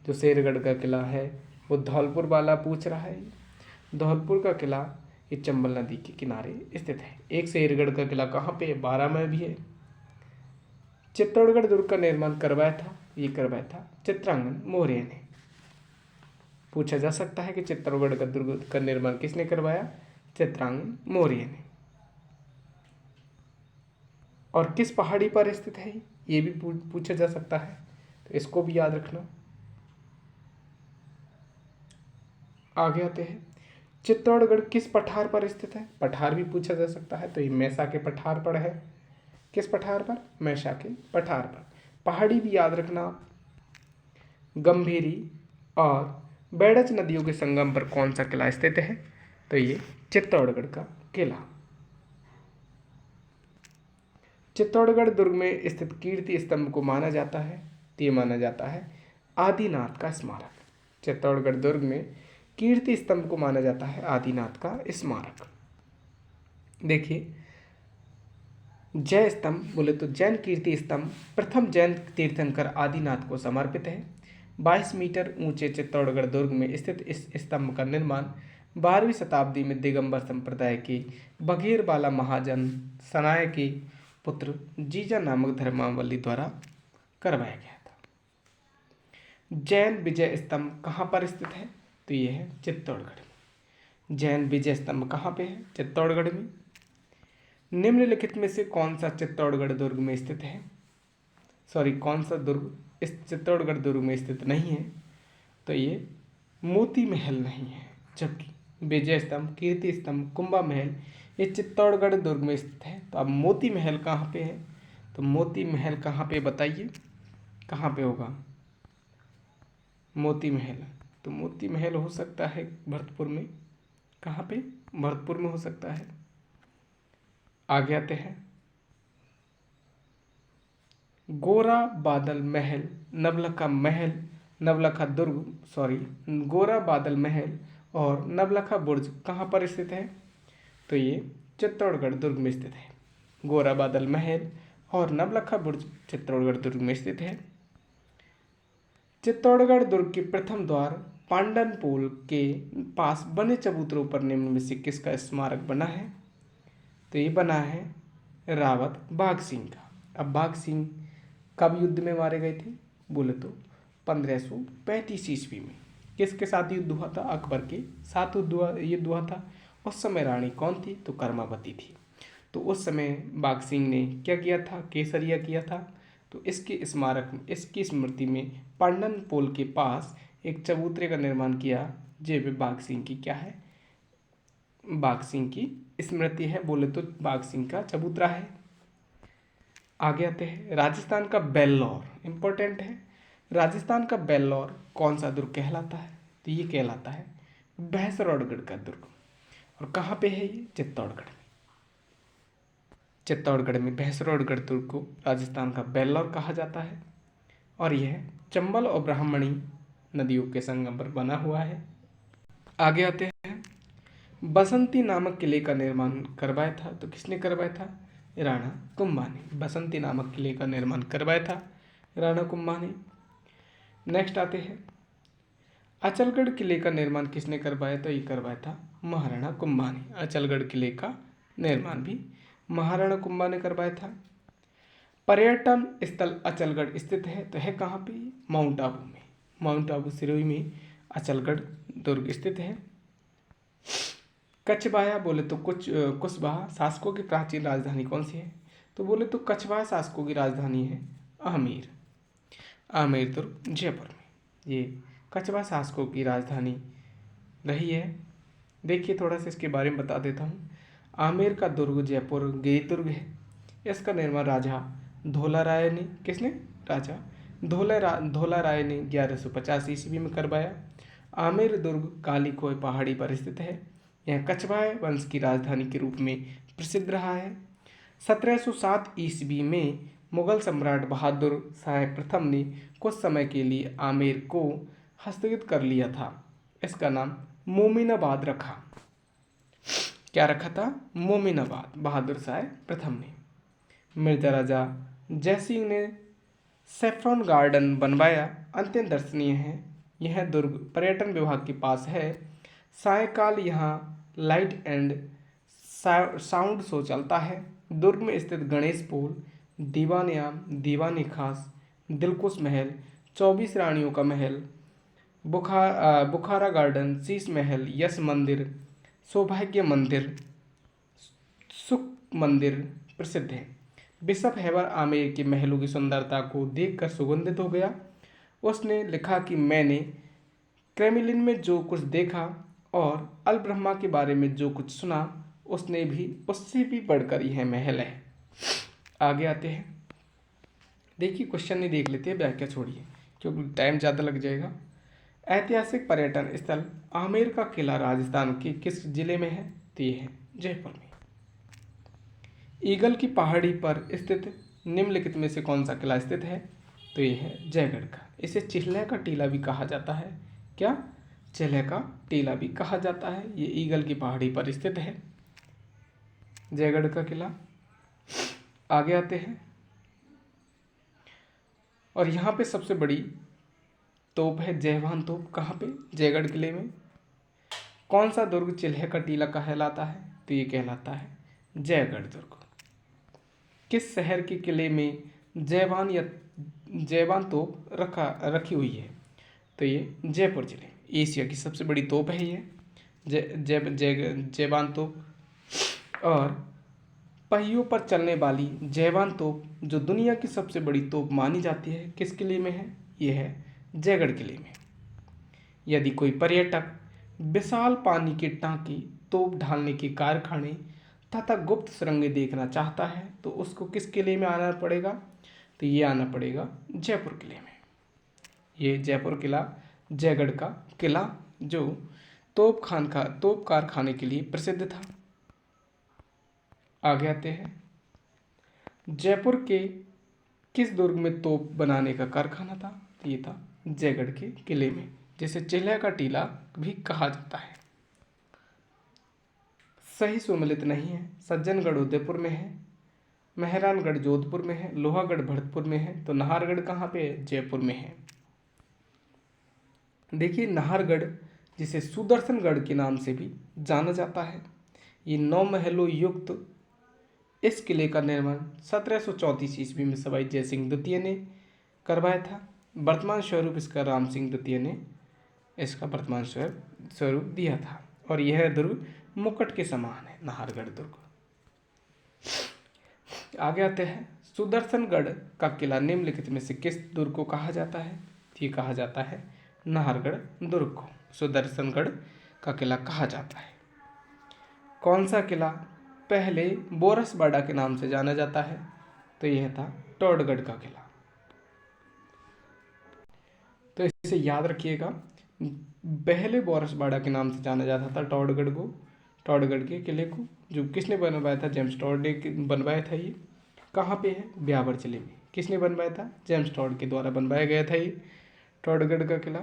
जो शेरगढ़ का किला है वो धौलपुर वाला पूछ रहा है। धौलपुर का किला ये चंबल नदी के किनारे स्थित है। एक शेरगढ़ का किला कहाँ पे है? 12 में भी है। चित्तौड़गढ़ दुर्ग का निर्माण करवाया था? ये करवाया था चित्रांगन मौर्य ने। पूछा जा सकता है कि चित्तौड़गढ़ का दुर्ग का निर्माण किसने करवाया? चित्रांगन मौर्य ने। और किस पहाड़ी पर स्थित है? ये भी पूछा जा सकता है, तो इसको भी याद रखना। आगे आते हैं। चित्तौड़गढ़ किस पठार पर स्थित है? पठार भी पूछा जा सकता है, तो ये मैसा के पठार पर है। किस पठार पर? मैसा के पठार पर। पहाड़ी भी याद रखना। गंभीरी और बैडच नदियों के संगम पर कौन सा किला स्थित है? तो ये चित्तौड़गढ़ का किला। चित्तौड़गढ़ दुर्ग में स्थित कीर्ति स्तंभ को माना जाता है, तो ये माना जाता है आदिनाथ का स्मारक। चित्तौड़गढ़ दुर्ग में कीर्ति स्तंभ को माना जाता है आदिनाथ का स्मारक। देखिए, जय स्तंभ बोले तो जैन कीर्ति स्तंभ प्रथम जैन तीर्थंकर आदिनाथ को समर्पित है। 22 मीटर ऊंचे चित्तौड़गढ़ दुर्ग में स्थित इस स्तंभ का निर्माण 12वीं शताब्दी में दिगंबर संप्रदाय के बघेरवाला महाजन सनाय के पुत्र जीजा नामक धर्मावली द्वारा करवाया गया था। जैन विजय स्तंभ कहाँ पर स्थित है? तो ये है चित्तौड़गढ़ में। जैन विजय स्तंभ कहाँ पे है? चित्तौड़गढ़ में। निम्नलिखित में से कौन सा चित्तौड़गढ़ दुर्ग में स्थित है? सॉरी कौन सा दुर्ग इस चित्तौड़गढ़ दुर्ग में स्थित नहीं है? तो ये मोती महल नहीं है। जबकि विजय स्तंभ, कीर्ति स्तंभ, कुंभा महल ये चित्तौड़गढ़ दुर्ग में स्थित है। तो अब मोती महल कहाँ पे है? तो मोती महल कहाँ पे बताइए, कहाँ पे होगा मोती महल? तो मोती महल हो सकता है भरतपुर में। कहाँ पे? भरतपुर में हो सकता है। आगे आते हैं, गोरा बादल महल, नवलखा दुर्ग, सॉरी गोरा बादल महल और नवलखा बुर्ज कहाँ पर स्थित है? तो ये चित्तौड़गढ़ दुर्ग में स्थित है। गोरा बादल महल और नवलखा बुर्ज चित्तौड़गढ़ दुर्ग में स्थित है। चित्तौड़गढ़ दुर्ग के प्रथम द्वार पांडन पोल के पास बने चबूतरों पर निम्न में से किसका स्मारक बना है? तो ये बना है रावत बाघ सिंह का। अब बाघ सिंह कब युद्ध में मारे गए थे? बोले तो 1535 ईस्वी में। किसके साथ युद्ध हुआ था? अकबर के साथ युद्ध हुआ था। उस समय रानी कौन थी? तो कर्मावती थी। तो उस समय बाघ सिंह ने क्या किया था? केसरिया किया था। तो इसके स्मारक, इसकी स्मृति में पांडन पोल के पास एक चबूतरे का निर्माण किया, जो भी बाघ सिंह की क्या है? बाघ सिंह की स्मृति है। बोले तो बाघ सिंह का चबूतरा है। आगे आते हैं, राजस्थान का बेल्लौर इंपॉर्टेंट है। राजस्थान का बेल्लौर कौन सा दुर्ग कहलाता है? तो ये कहलाता है भैंसरौड़गढ़ का दुर्ग। और कहाँ पे है ये? चित्तौड़गढ़ में। चित्तौड़गढ़ में भैंसरौड़गढ़ दुर्ग को राजस्थान का बेल्लौर कहा जाता है। और यह चंबल और ब्राह्मणी नदियों के संगम पर बना हुआ है। आगे आते हैं, बसंती नामक किले का निर्माण करवाया था। तो किसने करवाया था? राणा कुंभा ने। बसंती नामक किले का निर्माण करवाया था राणा कुंभा ने। नेक्स्ट आते हैं, अचलगढ़ किले का निर्माण किसने करवाया? तो ये करवाया था महाराणा कुंभा ने। अचलगढ़ किले का निर्माण भी महाराणा कुंभा ने करवाया था। पर्यटन स्थल अचलगढ़ स्थित है। तो है कहाँ पे? माउंट आबू में। माउंट आबू सिरोही में अचलगढ़ दुर्ग स्थित है। कछवाया, बोले तो कुशवाहा शासकों की प्राचीन राजधानी कौन सी है? तो बोले तो कछवाहा शासकों की राजधानी है आमेर। आमेर दुर्ग जयपुर में, ये कछवाहा शासकों की राजधानी रही है। देखिए थोड़ा सा इसके बारे में बता देता हूँ। आमेर का दुर्ग जयपुर गिरी दुर्ग है। इसका निर्माण राजा धोला राय ने, किसने? राजा धोला राय ने 1150 ईस्वी में करवाया। आमेर दुर्ग काली खोह पहाड़ी पर स्थित है। यह कछवाहा वंश की राजधानी के रूप में प्रसिद्ध रहा है। 1707 ईस्वी में मुगल सम्राट बहादुर शाह प्रथम ने कुछ समय के लिए आमेर को हस्तगत कर लिया था। इसका नाम मोमिनाबाद रखा। क्या रखा था? मोमिनाबाद, बहादुर शाह प्रथम ने। मिर्जा राजा जयसिंह ने सैफ्रॉन गार्डन बनवाया, अत्यंत दर्शनीय है। यह दुर्ग पर्यटन विभाग के पास है। सायकाल यहाँ लाइट एंड साउंड शो चलता है। दुर्ग में स्थित गणेश पोल, दीवानयाम, दीवानी खास, दिलकुश महल, 24 रानियों का महल, बुखारा गार्डन, शीश महल, यश मंदिर, सौभाग्य मंदिर, सुख मंदिर प्रसिद्ध है। बिशप हेबर आमेर के महलों की सुंदरता को देखकर सुगंधित हो गया। उसने लिखा कि मैंने क्रेमलिन में जो कुछ देखा और अल ब्रह्मा के बारे में जो कुछ सुना, उससे भी बढ़कर यह महल है। आगे आते हैं, देखिए क्वेश्चन नहीं देख लेते हैं, व्याख्या छोड़िए क्योंकि टाइम ज़्यादा लग जाएगा। ऐतिहासिक पर्यटन स्थल आमेर का किला राजस्थान के किस जिले में है? तो ये है जयपुर में। ईगल की पहाड़ी पर स्थित निम्नलिखित में से कौन सा किला स्थित है? तो ये है जयगढ़ का। इसे चिल्हे का टीला भी कहा जाता है। क्या? चिल्हे का टीला भी कहा जाता है। ये ईगल की पहाड़ी पर स्थित है जयगढ़ का किला। आगे आते हैं, और यहाँ पे सबसे बड़ी तोप है जयवान तोप। कहाँ पे? जयगढ़ किले में। कौन सा दुर्ग चिल्हे का टीला कहलाता है? तो ये कहलाता है जयगढ़ दुर्ग। किस शहर के किले में जयवान तोप रखी हुई है? तो ये जयपुर जिले, एशिया की सबसे बड़ी तोप है ये जयवान तोप। और पहियों पर चलने वाली जैवान तोप जो दुनिया की सबसे बड़ी तोप मानी जाती है किस किले में है? यह है जयगढ़ किले में। यदि कोई पर्यटक विशाल पानी के टांके, तोप ढालने के कारखाने तथा गुप्त सुरंगें देखना चाहता है तो उसको किस किले में आना पड़ेगा? तो ये आना पड़ेगा जयपुर किले में। ये जयपुर किला जयगढ़ का किला जो तोप कारखाने के लिए प्रसिद्ध था। आगे आते हैं, जयपुर के किस दुर्ग में तोप बनाने का कारखाना था? तो ये था जयगढ़ के किले में, जिसे चिल्ला का टीला भी कहा जाता है। सही सुमेलित नहीं है। सज्जनगढ़ उदयपुर में है, मेहरानगढ़ जोधपुर में है, लोहागढ़ भरतपुर में है, तो नाहरगढ़ कहाँ पे है? जयपुर में है। देखिए, नाहरगढ़ जिसे सुदर्शनगढ़ के नाम से भी जाना जाता है, ये 9 महलों युक्त इस किले का निर्माण 1734 ईस्वी में सवाई जयसिंह द्वितीय ने करवाया था। वर्तमान स्वरूप इसका राम सिंह द्वितीय ने इसका वर्तमान स्वरूप दिया था और यह दुर्ग मुकुट के समान है, नाहरगढ़ दुर्ग। आगे आते हैं, सुदर्शनगढ़ का किला निम्नलिखित में से किस दुर्ग को कहा जाता है? ये कहा जाता है नाहरगढ़ दुर्ग को सुदर्शनगढ़ का किला कहा जाता है। कौन सा किला पहले बोरसवाड़ा के नाम से जाना जाता है? तो यह था टोडगढ़ का किला। तो इसे याद रखिएगा, पहले बोरसवाड़ा के नाम से जाना जाता था टोडगढ़ को, टोडगढ़ के किले को, जो किसने बनवाया था? जेम्स टॉड ने बनवाया था। ये कहाँ पे है? ब्यावर जिले में। किसने बनवाया था? जेम्स टॉड के द्वारा बनवाया गया था ये टोडगढ़ का किला।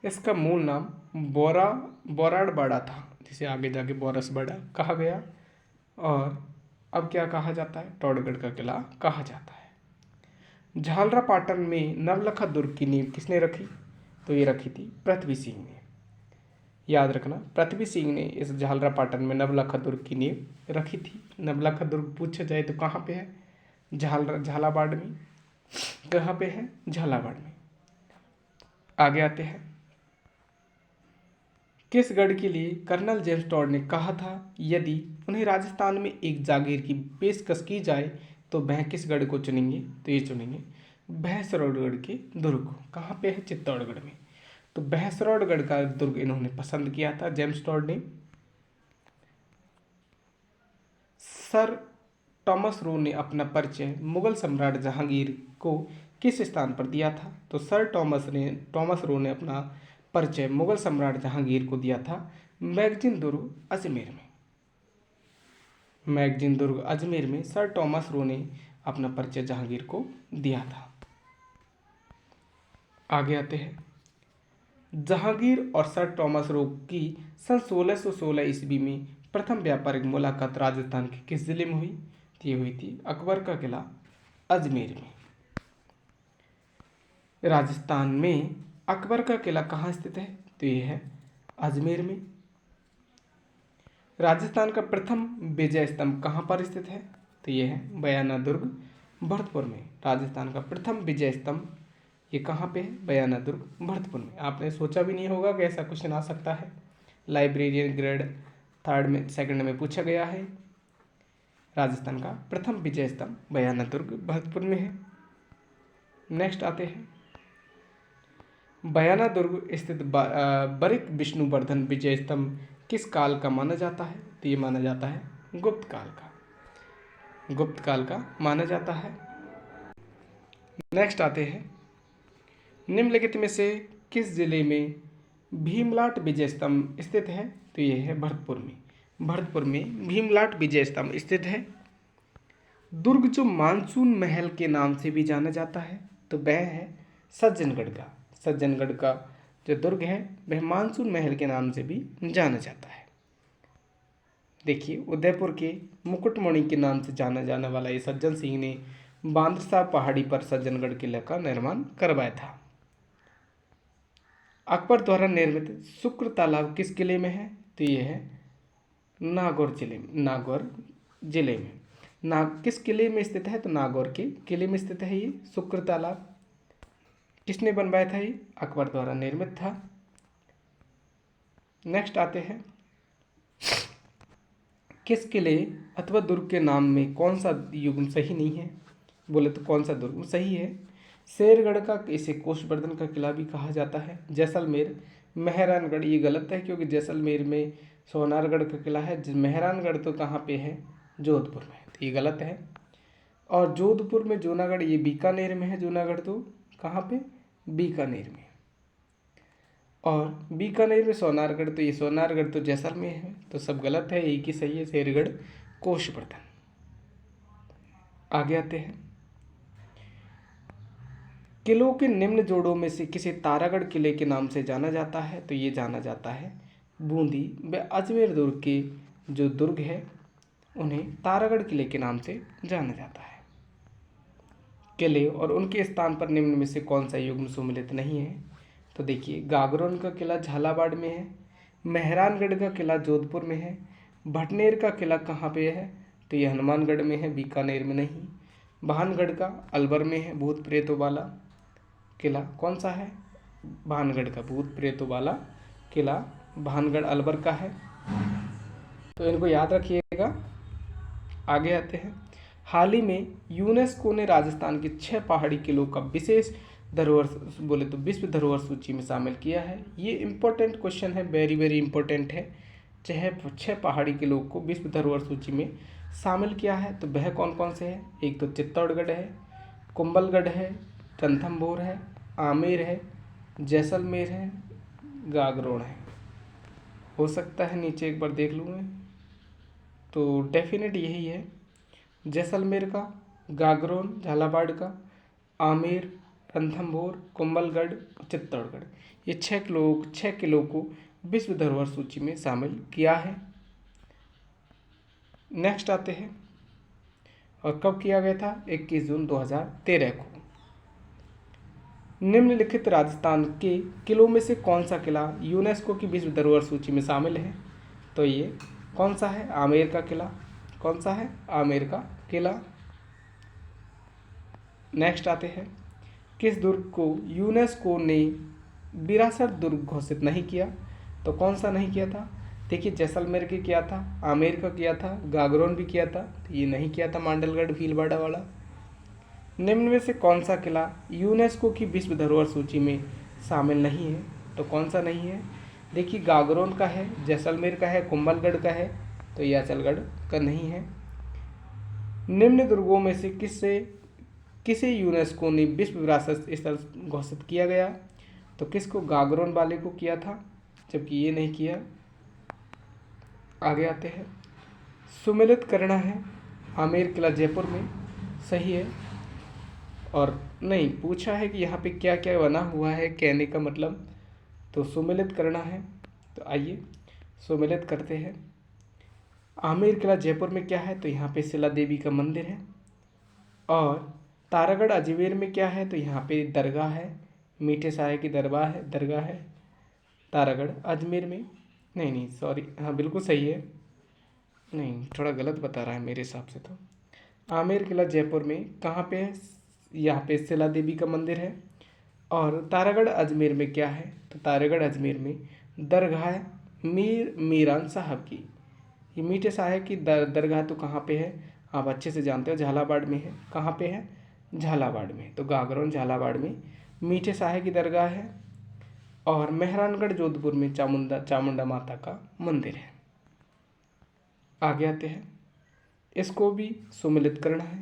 इसका मूल नाम बोराड़वाड़ा था, जिसे आगे जाके बोरसवाड़ा कहा गया, और अब क्या कहा जाता है? टोडगढ़ का किला कहा जाता है। झालरापाटन में नवलखा दुर्ग की नींव किसने रखी? तो ये रखी थी पृथ्वी सिंह ने। याद रखना, पृथ्वी सिंह ने इस झालरापाटन में नवलखा दुर्ग की नींव रखी थी। नवलखा दुर्ग पूछा जाए तो कहाँ पे है? झालावाड़ में। कहाँ पे है? झालावाड़ में। आगे आते हैं, किस गढ़ के लिए कर्नल जेम्स टॉड ने कहा था यदि उन्हें राजस्थान में एक जागीर की पेशकश की जाए तो वह किस गढ़ को चुनेंगे? तो ये चुनेंगे भैंसरौड़गढ़ के दुर्ग को। कहाँ पे है? चित्तौड़गढ़ में। तो भैंसरौड़गढ़ का दुर्ग इन्होंने पसंद किया था जेम्स टॉड ने। सर टॉमस रो ने अपना परिचय मुगल सम्राट जहांगीर को किस स्थान पर दिया था? तो सर टॉमस रो ने अपना परिचय मुगल सम्राट जहांगीर को दिया था मैगजीन दुर्ग अजमेर में। मैगजीन दुर्ग अजमेर में सर टॉमस रो ने अपना परिचय जहांगीर को दिया था। आगे आते हैं, जहांगीर और सर टॉमस रो की सन 1616 ईस्वी में प्रथम व्यापारिक मुलाकात राजस्थान के किस जिले में हुई? ये हुई थी अकबर का किला अजमेर में। राजस्थान में अकबर का किला कहाँ स्थित है? तो ये है अजमेर में। राजस्थान का प्रथम विजय स्तंभ कहाँ पर स्थित है? तो ये है बयाना दुर्ग भरतपुर में। राजस्थान का प्रथम विजय स्तंभ ये कहाँ पे है? बयाना दुर्ग भरतपुर में। आपने सोचा भी नहीं होगा कि ऐसा क्वेश्चन आ सकता है। लाइब्रेरियन ग्रेड 3 में 2 में पूछा गया है। राजस्थान का प्रथम विजय स्तंभ बयाना दुर्ग भरतपुर में है। नेक्स्ट आते हैं, बयाना दुर्ग स्थित बरिक विष्णुवर्धन विजय स्तंभ किस काल का माना जाता है? तो ये माना जाता है गुप्त काल का। गुप्त काल का माना जाता है। नेक्स्ट आते हैं, निम्नलिखित में से किस जिले में भीमलाट विजय स्तंभ स्थित है? तो ये है भरतपुर में। भरतपुर में भीमलाट विजय स्तंभ स्थित है। दुर्ग जो मानसून महल के नाम से भी जाना जाता है तो वह है सज्जनगढ़ का। सज्जनगढ़ का जो दुर्ग है वह मानसून महल के नाम से भी जाना जाता है। देखिए, उदयपुर के मुकुटमणि के नाम से जाना जाने वाला ये सज्जन सिंह ने बांदरसाह पहाड़ी पर सज्जनगढ़ किले का निर्माण करवाया था। अकबर द्वारा निर्मित शुक्र तालाब किस किले में है? तो ये है नागौर जिले में। नागौर जिले में किस किले में स्थित है? तो नागौर के किले में स्थित है ये शुक्र तालाब। किसने बनवाया था? ये अकबर द्वारा निर्मित था। नेक्स्ट आते हैं, किस किले अथवा दुर्ग के नाम में कौन सा युग्म सही नहीं है? बोले तो कौन सा दुर्ग सही है? शेरगढ़ का, इसे कोषवर्धन का किला भी कहा जाता है। जैसलमेर, मेहरानगढ़, ये गलत है क्योंकि जैसलमेर में सोनारगढ़ का किला है। मेहरानगढ़ तो कहाँ पे है? जोधपुर में, तो ये गलत है। और जोधपुर में जूनागढ़, ये बीकानेर में है। जूनागढ़ तो कहाँ पे? बीकानेर में। और बीकानेर में सोनारगढ़, तो ये सोनारगढ़ तो जैसलमेर है, तो सब गलत है, एक ही सही है, शेरगढ़ कोषवर्धन। आगे आते हैं। किलों के निम्न जोड़ों में से किसे तारागढ़ किले के नाम से जाना जाता है? तो ये जाना जाता है बूंदी व अजमेर दुर्ग के जो दुर्ग है उन्हें तारागढ़ किले के नाम से जाना जाता है। किले और उनके स्थान पर निम्न में से कौन सा युग्म सुमिलित नहीं है? तो देखिए, गागरोन का किला झालावाड़ में है, मेहरानगढ़ का किला जोधपुर में है, भटनेर का किला कहाँ पे है? तो ये हनुमानगढ़ में है, बीकानेर में नहीं। भानगढ़ का अलवर में है, भूत प्रेतों वाला किला कौन सा है? भानगढ़ का भूत प्रेतों वाला किला भानगढ़ अलवर का है, तो इनको याद रखिएगा। आगे आते हैं। हाल ही में यूनेस्को ने राजस्थान के 6 पहाड़ी किलों का विशेष धरोहर, बोले तो विश्व धरोहर सूची में शामिल किया है। ये इम्पोर्टेंट क्वेश्चन है, वेरी वेरी इंपॉर्टेंट है। 6 पहाड़ी किलों को विश्व धरोहर सूची में शामिल किया है, तो वह कौन कौन से हैं? एक तो चित्तौड़गढ़ है, कुंभलगढ़ है, रणथंभौर है, आमेर है, जैसलमेर है, गागरोन है। हो सकता है नीचे एक बार देख लूँ मैं, तो डेफिनेट यही है, जैसलमेर का, गागरोन झालावाड़ का, आमेर, रणथंभौर, कुंभलगढ़, चित्तौड़गढ़, ये 6 किलों को विश्व धरोहर सूची में शामिल किया है। नेक्स्ट आते हैं, और कब किया गया था? 21 जून 2013 को। निम्नलिखित राजस्थान के किलों में से कौन सा किला यूनेस्को की विश्व धरोहर सूची में शामिल है? तो ये कौन सा है? आमेर का किला। कौन सा है? आमेर का किला। नेक्स्ट आते हैं, किस दुर्ग को यूनेस्को ने विरासत दुर्ग घोषित नहीं किया? तो कौन सा नहीं किया था? देखिए, जैसलमेर के किया था, आमेर का किया था, गागरोन भी किया था, तो ये नहीं किया था मांडलगढ़ भीलवाड़ा वाला। निम्न में से कौन सा किला यूनेस्को की विश्व धरोहर सूची में शामिल नहीं है? तो कौन सा नहीं है? देखिए, गागरोन का है, जैसलमेर का है, कुंभलगढ़ का है, तो ये अचलगढ़ का नहीं है। निम्न दुर्गों में से किसे यूनेस्को ने विश्व विरासत स्थल घोषित किया गया? तो किसको? गागरोन वाले को किया था, जबकि ये नहीं किया। आगे आते हैं, सुमिलित करना है आमेर किला जयपुर में, सही है। और नहीं, पूछा है कि यहाँ पे क्या क्या बना हुआ है, कहने का मतलब, तो सुमिलित करना है। तो आइए सुमिलित करते हैं। आमेर किला जयपुर में क्या है? तो यहाँ पे शिला देवी का मंदिर है। और तारागढ़ अजमेर में क्या है? तो यहाँ पे दरगाह है, मीठे साये की दरगाह है तारागढ़ अजमेर में। नहीं नहीं सॉरी, हाँ बिल्कुल सही है, नहीं थोड़ा गलत बता रहा है मेरे हिसाब से। तो आमेर किला जयपुर में कहाँ पे है? यहाँ पे शिला देवी का मंदिर है। और तारागढ़ अजमेर में क्या है? तो तारागढ़ अजमेर में दरगाह है मीरान साहब की। ये मीठे साहब की दरगाह तो कहाँ पे है? आप अच्छे से जानते हो, झालावाड़ में है। कहाँ पे है? झालावाड़ में। तो गागरोन झालावाड़ में मीठे साहब की दरगाह है। और मेहरानगढ़ जोधपुर में चामुंडा माता का मंदिर है। आगे आते हैं, इसको भी सुमिलित करना है,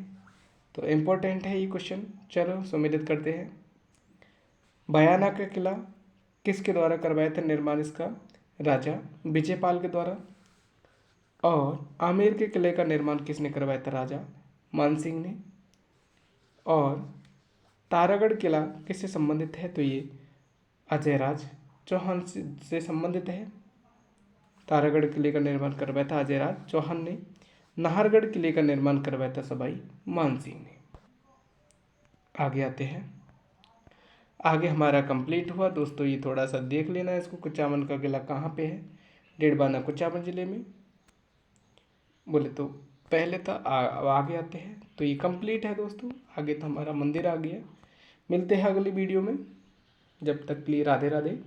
तो इम्पोर्टेंट है ये क्वेश्चन। चलो सुमिलित करते हैं। बयाना का किला किसके द्वारा करवाया था निर्माण इसका? राजा विजयपाल के द्वारा। और आमेर के किले का निर्माण किसने करवाया था? राजा मानसिंह ने। और तारागढ़ किला किससे संबंधित है? तो ये अजयराज चौहान से संबंधित है। तारागढ़ किले का निर्माण करवाया था अजयराज चौहान ने। नाहरगढ़ किले का निर्माण करवाया था सवाई मानसिंह ने। आगे आते हैं, आगे हमारा कंप्लीट हुआ दोस्तों। ये थोड़ा सा देख लेना इसको, कुचामन का किला कहाँ पे है? डेढ़बाना कुचामन जिले में। बोले तो पहले था, आगे आते हैं। तो ये कंप्लीट है दोस्तों, आगे तो हमारा मंदिर आ गया। मिलते हैं अगली वीडियो में, जब तक के लिए राधे राधे।